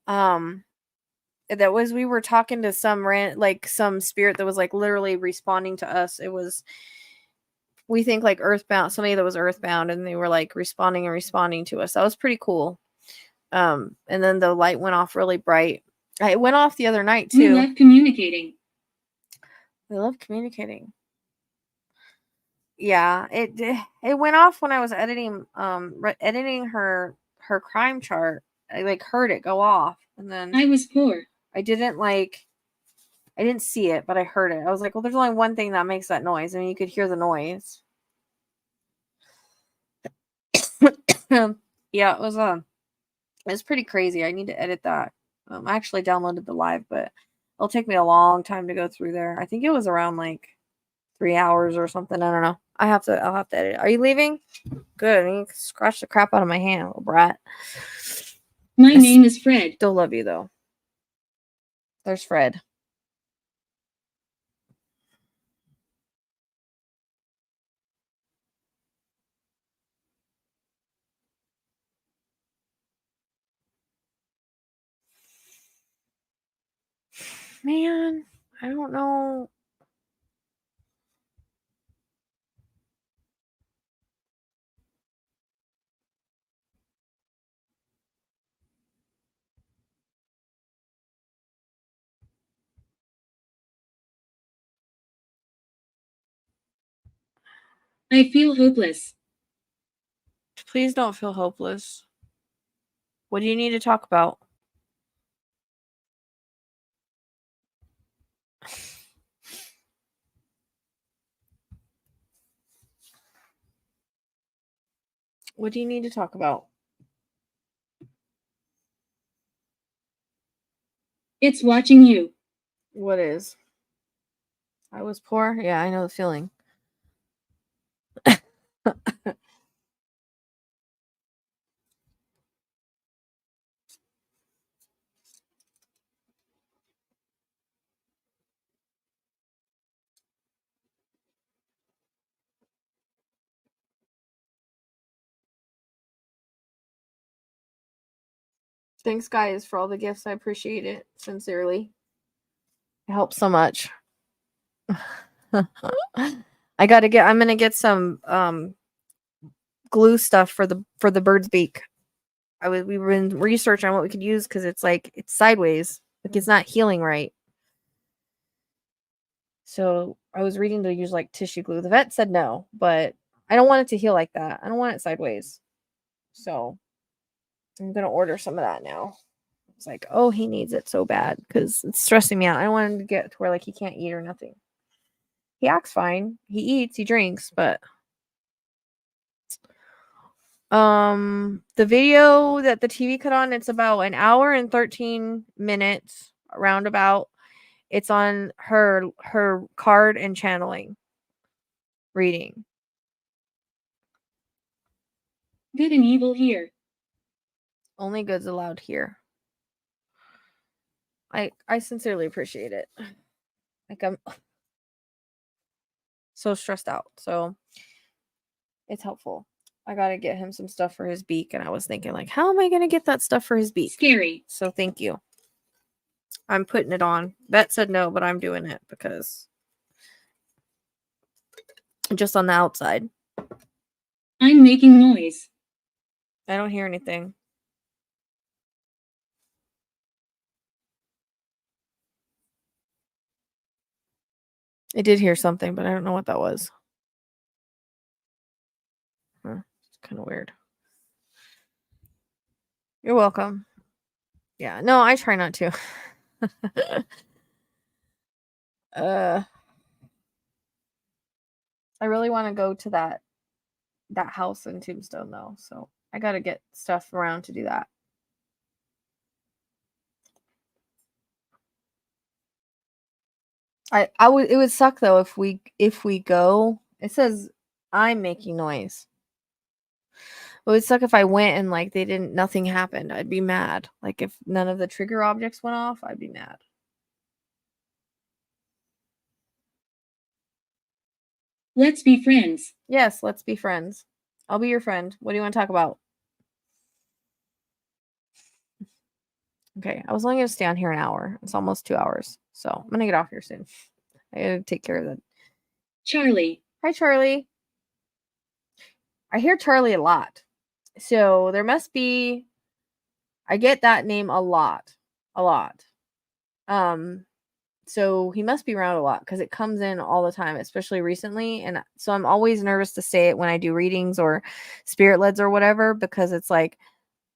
That was, we were talking to some spirit that was like literally responding to us. It was, we think like earthbound, somebody that was earthbound, and they were like responding to us. That was pretty cool. And then the light went off really bright. It went off the other night too. We love communicating. We love communicating. Yeah, it went off when I was editing her crime chart. I like heard it go off, and then I was poor. I didn't see it, but I heard it. I was like, well, there's only one thing that makes that noise. I mean, you could hear the noise. Yeah, it was pretty crazy. I need to edit that. I actually downloaded the live, but it'll take me a long time to go through there. I think it was around like 3 hours or something. I don't know. I'll have to edit it. Are you leaving? Good. You can scratch the crap out of my hand, little brat. My name is Fred. Still love you though. There's Fred. Man, I don't know. I feel hopeless. Please don't feel hopeless. What do you need to talk about? What do you need to talk about? It's watching you. What is? I was poor? Yeah, I know the feeling. Thanks, guys, for all the gifts. I appreciate it sincerely. It helps so much. I'm gonna get some glue stuff for the bird's beak. We've been researching on what we could use because it's like it's sideways, like it's not healing right. So I was reading to use like tissue glue. The vet said no, but I don't want it to heal like that. I don't want it sideways. So I'm gonna order some of that now. It's like, oh, he needs it so bad because it's stressing me out. I don't want him to get to where like he can't eat or nothing. He acts fine. He eats, he drinks, but the video that the TV cut on, it's about an hour and 13 minutes roundabout. It's on her card and channeling reading. Good and evil here. Only good's allowed here. I sincerely appreciate it. Like I'm so stressed out. So it's helpful. I got to get him some stuff for his beak. And I was thinking like, how am I going to get that stuff for his beak? Scary. So thank you. I'm putting it on. Vet said no, but I'm doing it because just on the outside. I'm making noise. I don't hear anything. I did hear something, but I don't know what that was. It's kind of weird. You're welcome. Yeah, no, I try not to. I really want to go to that house in Tombstone though, so I got to get stuff around to do that. It would suck though if we go. It says I'm making noise. It would suck if I went and like nothing happened. I'd be mad. Like if none of the trigger objects went off, I'd be mad. Let's be friends. Yes, let's be friends. I'll be your friend. What do you want to talk about? Okay, I was only going to stay on here an hour. It's almost 2 hours. So I'm going to get off here soon. I got to take care of that. Charlie. Hi, Charlie. I hear Charlie a lot. So there must be... I get that name a lot. A lot. So he must be around a lot because it comes in all the time, especially recently. And so I'm always nervous to say it when I do readings or spirit leads or whatever, because it's like,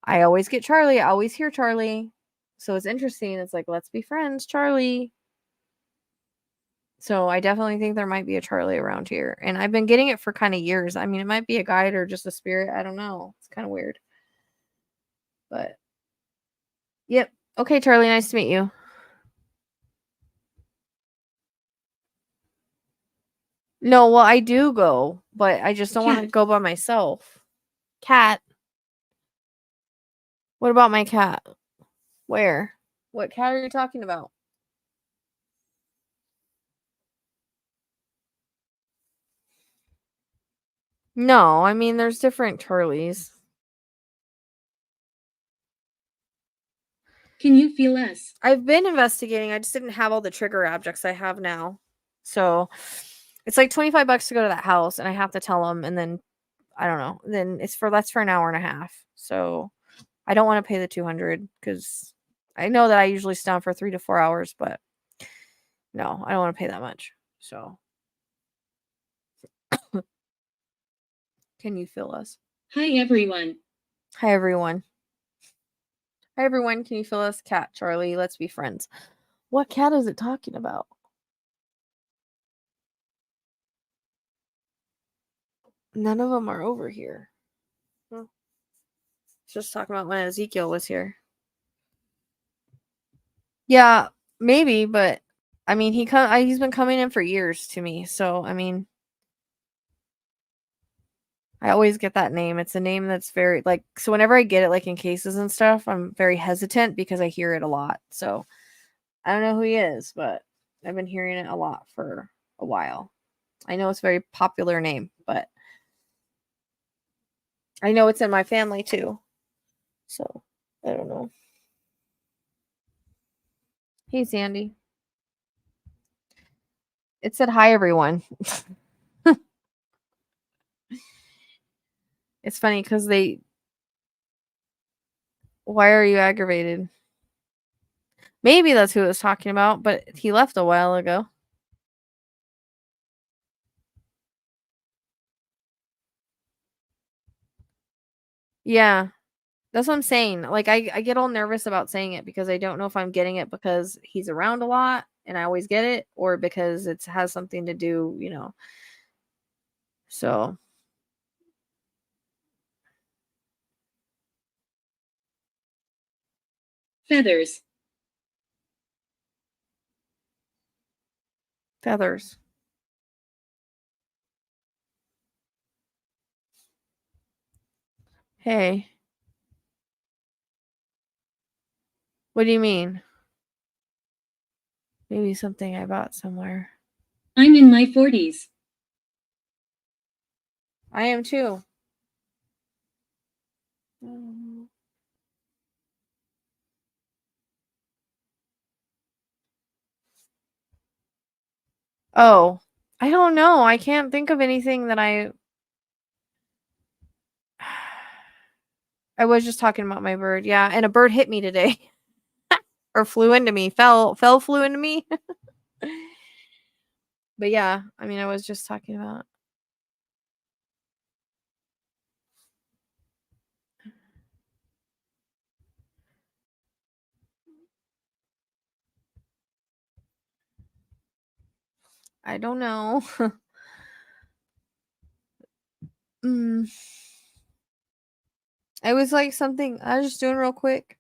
I always get Charlie. I always hear Charlie. So it's interesting. It's like, let's be friends, Charlie. So I definitely think there might be a Charlie around here. And I've been getting it for kind of years. I mean, it might be a guide or just a spirit. I don't know. It's kind of weird. But, yep. Okay, Charlie, nice to meet you. No, well, I do go, but I just don't want to go by myself. Cat. What about my cat? Where? What cat are you talking about? No, I mean, there's different Charlies. Can you feel us? I've been investigating. I just didn't have all the trigger objects I have now. So it's like $25 to go to that house, and I have to tell them, and then I don't know. Then that's for an hour and a half. So I don't want to pay the $200 because I know that I usually stay on for 3 to 4 hours, but no, I don't want to pay that much. So can you feel us? Hi, everyone. Hi, everyone. Hi, everyone. Can you feel us? Cat, Charlie, let's be friends. What cat is it talking about? None of them are over here. It's just talking about when Ezekiel was here. Yeah, maybe, but I mean, he's been coming in for years to me. So, I mean, I always get that name. It's a name that's very like, so whenever I get it like in cases and stuff, I'm very hesitant because I hear it a lot. So, I don't know who he is, but I've been hearing it a lot for a while. I know it's a very popular name, but I know it's in my family too. So, I don't know. Hey, Sandy. It said hi, everyone. It's funny because why are you aggravated? Maybe that's who it was talking about, but he left a while ago. Yeah, that's what I'm saying. Like, I get all nervous about saying it because I don't know if I'm getting it because he's around a lot and I always get it, or because it has something to do, So, Feathers. feathers. Hey, what do you mean? Maybe something I bought somewhere. I'm in my 40s. I am too. Oh, I don't know. I can't think of anything that I was just talking about my bird. Yeah, and a bird hit me today. Or flew into me. Flew into me. But yeah, I mean, I was just talking about. I don't know. I was like something I was just doing real quick.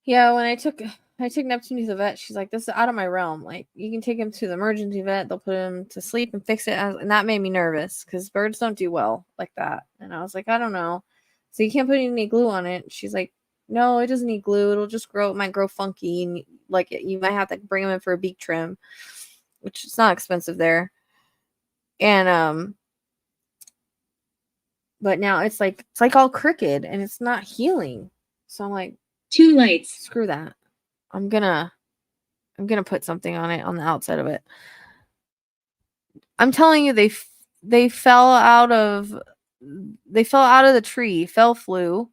Yeah, when I took Neptune to the vet, she's like, "This is out of my realm. Like, you can take him to the emergency vet. They'll put him to sleep and fix it." And that made me nervous because birds don't do well like that. And I was like, I don't know. So you can't put any glue on it. She's like, "No, it doesn't need glue. It'll just grow. It might grow funky, and like you might have to bring him in for a beak trim, which is not expensive there." And but now it's like all crooked and it's not healing. So I'm like, 2 lights. screw that. I'm gonna put something on it on the outside of it. I'm telling you, they fell out of the tree, flew.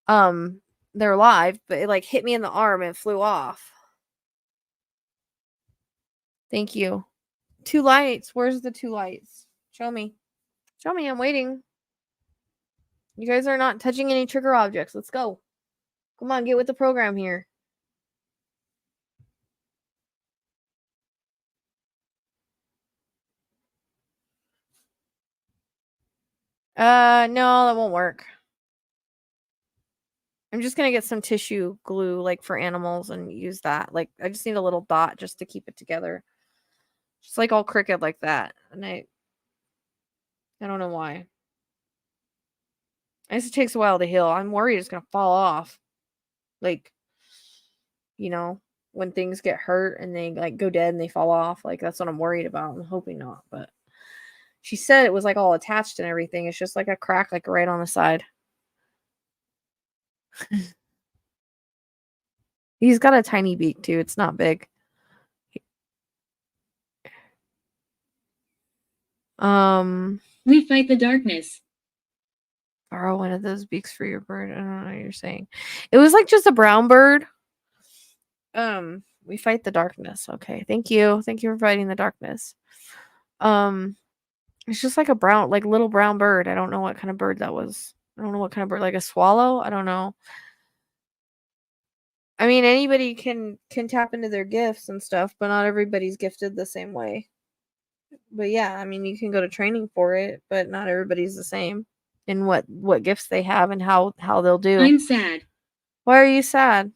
They're alive, but it like hit me in the arm and flew off. Thank you. 2 lights. Where's the 2 lights? Show me. Show me. I'm waiting. You guys are not touching any trigger objects. Let's go. Come on, get with the program here. No, that won't work. I'm just gonna get some tissue glue, like for animals, and use that. Like, I just need a little dot just to keep it together. Just like all crooked like that. And I don't know why. I guess it takes a while to heal. I'm worried it's gonna fall off. Like, when things get hurt and they like go dead and they fall off. Like, that's what I'm worried about. I'm hoping not, but she said it was like all attached and everything. It's just like a crack, like right on the side. He's got a tiny beak too. It's not big. We fight the darkness. Borrow one of those beaks for your bird. I don't know what you're saying. It was like just a brown bird. We fight the darkness. Okay. Thank you. Thank you for fighting the darkness. It's just like a brown, like little brown bird. I don't know what kind of bird that was. I don't know what kind of bird, like a swallow. I don't know. I mean, anybody can tap into their gifts and stuff, but not everybody's gifted the same way. But yeah, I mean, you can go to training for it, but not everybody's the same in what gifts they have and how they'll do. I'm sad. Why are you sad?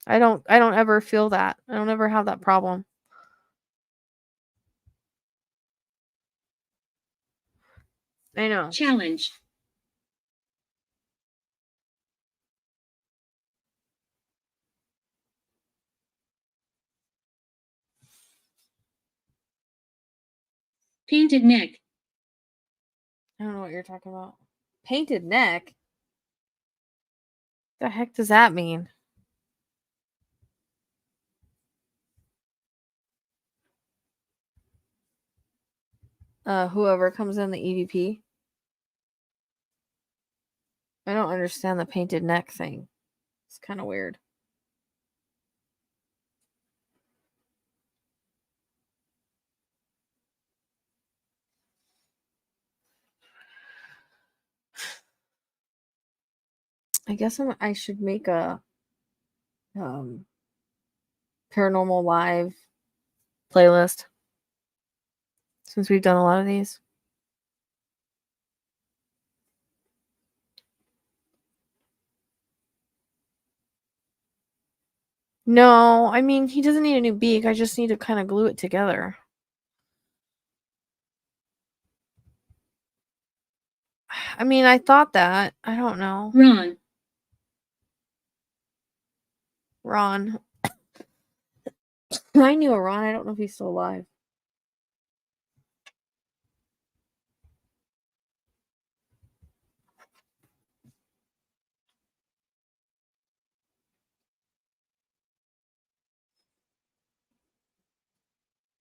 I don't ever feel that. I don't ever have that problem. I know. Challenge. Painted neck. I don't know what you're talking about. Painted neck? The heck does that mean? Whoever comes in the EVP. I don't understand the painted neck thing. It's kind of weird. I guess I should make a Paranormal Live playlist since we've done a lot of these. No, I mean, he doesn't need a new beak. I just need to kind of glue it together. I mean, I thought that. I don't know. Ron. I knew a Ron. I don't know if he's still alive.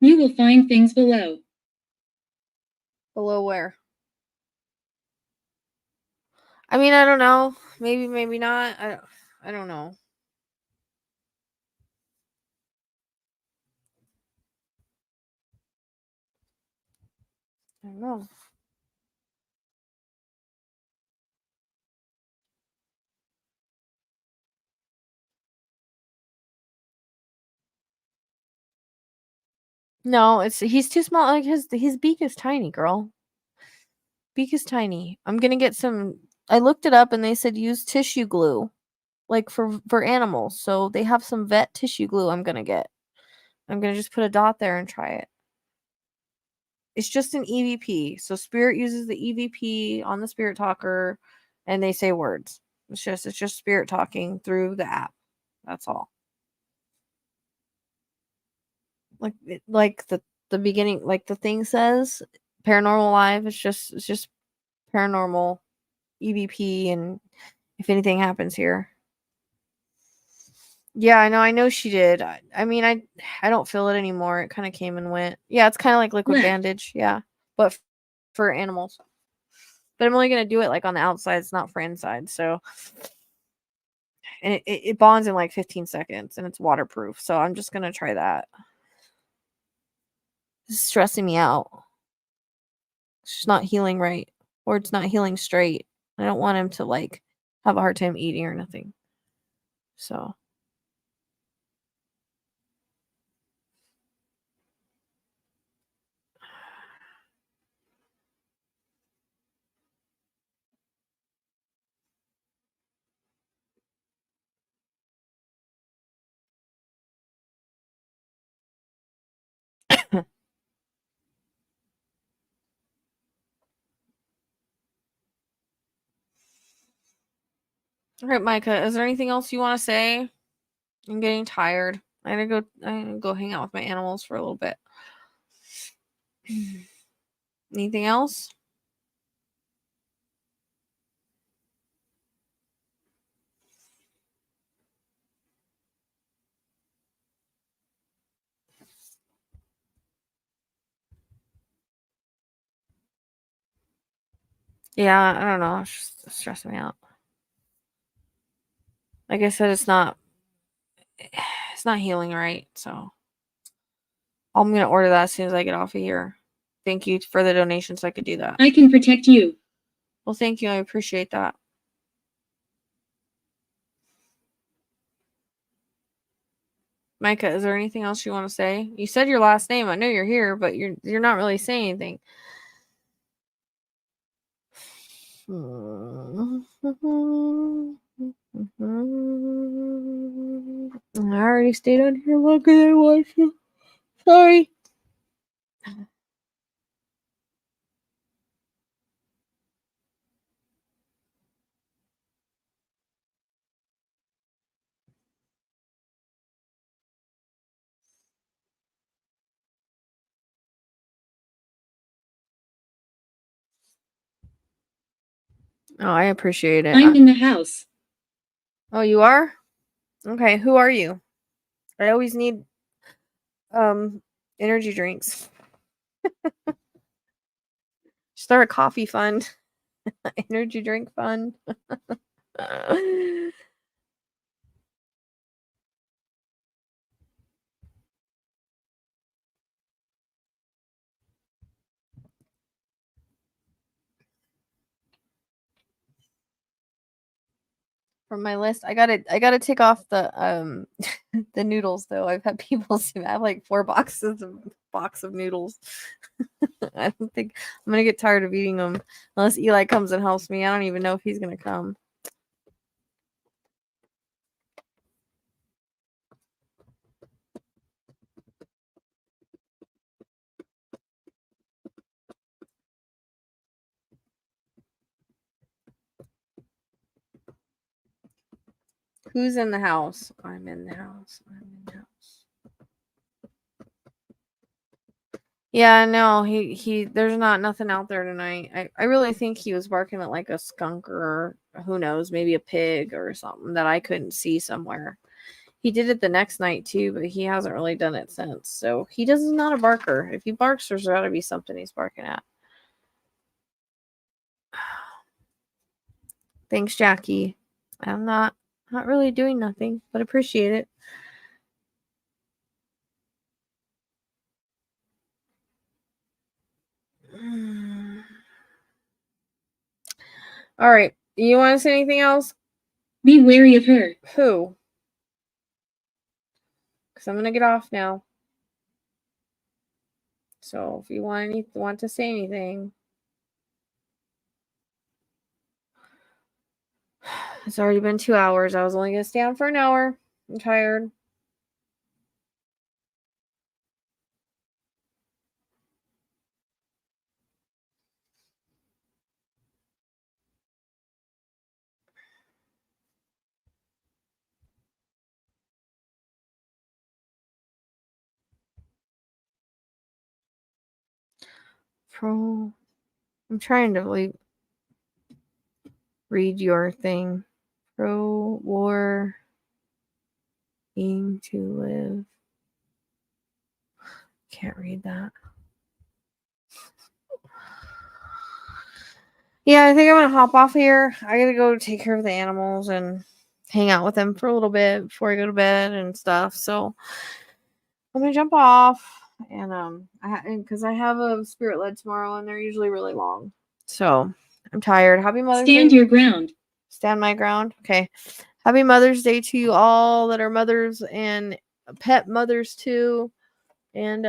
You will find things below. Below where? I mean, I don't know. Maybe, maybe not. I don't know. I don't know. No, he's too small. Like his beak is tiny, girl. Beak is tiny. I'm gonna get some. I looked it up and they said use tissue glue, like for animals. So they have some vet tissue glue. I'm gonna get. I'm gonna just put a dot there and try it. It's just an EVP. So Spirit uses the EVP on the Spirit Talker, and they say words. It's just Spirit talking through the app. That's all. Like the beginning, like the thing says, Paranormal Live. It's just paranormal EVP, and if anything happens here. Yeah, I know she did. I mean, I don't feel it anymore. It kind of came and went. Yeah, it's kind of like liquid bandage. Yeah, but for animals. But I'm only gonna do it like on the outside. It's not for inside. So, and it bonds in like 15 seconds, and it's waterproof. So I'm just gonna try that. It's stressing me out. It's just not healing right, or it's not healing straight. I don't want him to like have a hard time eating or nothing. So. All right, Micah, is there anything else you want to say? I'm getting tired. I'm gonna go hang out with my animals for a little bit. Anything else? Yeah, I don't know. It's just stressing me out. Like I said, it's not healing right. So I'm gonna order that as soon as I get off of here. Thank you for the donation so I could do that. I can protect you. Well, thank you. I appreciate that. Micah, is there anything else you want to say? You said your last name. I know you're here, but you're not really saying anything. I already stayed on here longer than I wanted to. Sorry. Oh, I appreciate it. I'm in the house. Oh, you are? Okay, who are you? I always need energy drinks. Start a coffee fund. Energy drink fund. From my list, I gotta take off the the noodles though. I've had people say I have like 4 boxes of noodles. I don't think I'm gonna get tired of eating them unless Eli comes and helps me. I don't even know if he's gonna come. Who's in the house? I'm in the house. I'm in the house. Yeah, no, he there's not nothing out there tonight. I really think he was barking at like a skunk or who knows, maybe a pig or something that I couldn't see somewhere. He did it the next night too, but he hasn't really done it since. So he does not a barker. If he barks, there's gotta be something he's barking at. Thanks, Jackie. I'm not really doing nothing, but appreciate it. All right. You want to say anything else? Be wary of her. Who? Because I'm gonna get off now. So if you want to say anything, it's already been 2 hours. I was only gonna stay on for an hour. I'm tired. I'm trying to like read your thing. Pro war being to live. Can't read that. Yeah, I think I'm gonna hop off here. I gotta go take care of the animals and hang out with them for a little bit before I go to bed and stuff. So I'm gonna jump off and because I have a spirit led tomorrow and they're usually really long. So I'm tired. Happy Mother's Day. Stand your ground. Stand my ground. Okay. Happy Mother's Day to you all that are mothers and pet mothers too. And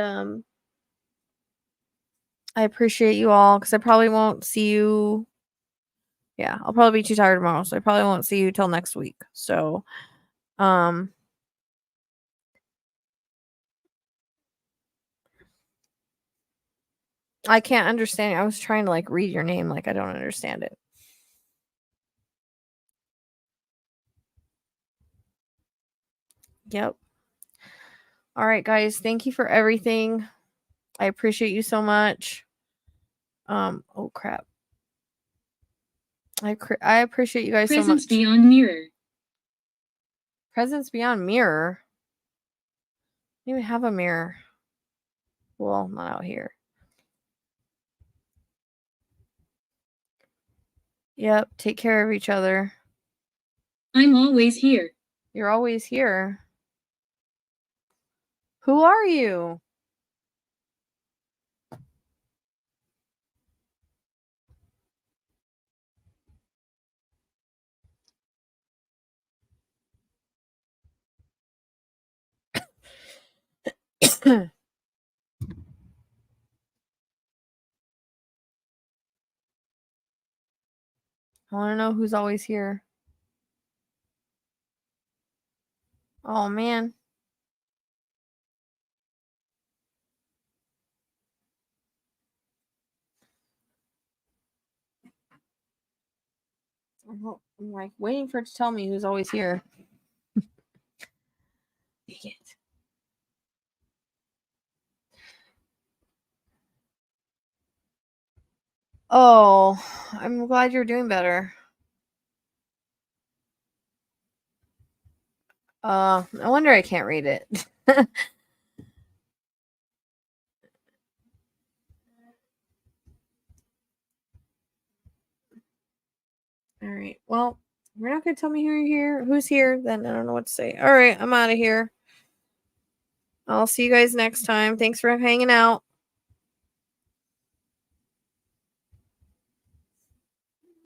I appreciate you all because I probably won't see you. Yeah, I'll probably be too tired tomorrow, so I probably won't see you till next week. So I can't understand. I was trying to like read your name, like I don't understand it. Yep. All right, guys. Thank you for everything. I appreciate you so much. Oh crap. I appreciate you guys so much. Presence beyond mirror. Presence beyond mirror. I don't even have a mirror. Well, not out here. Yep. Take care of each other. I'm always here. You're always here. Who are you? I want to know who's always here. Oh, man. I'm like waiting for it to tell me who's always here. Dang it. Oh, I'm glad you're doing better. No wonder I can't read it. All right. Well, you're not gonna tell me who's here, then I don't know what to say. All right, I'm out of here. I'll see you guys next time. Thanks for hanging out.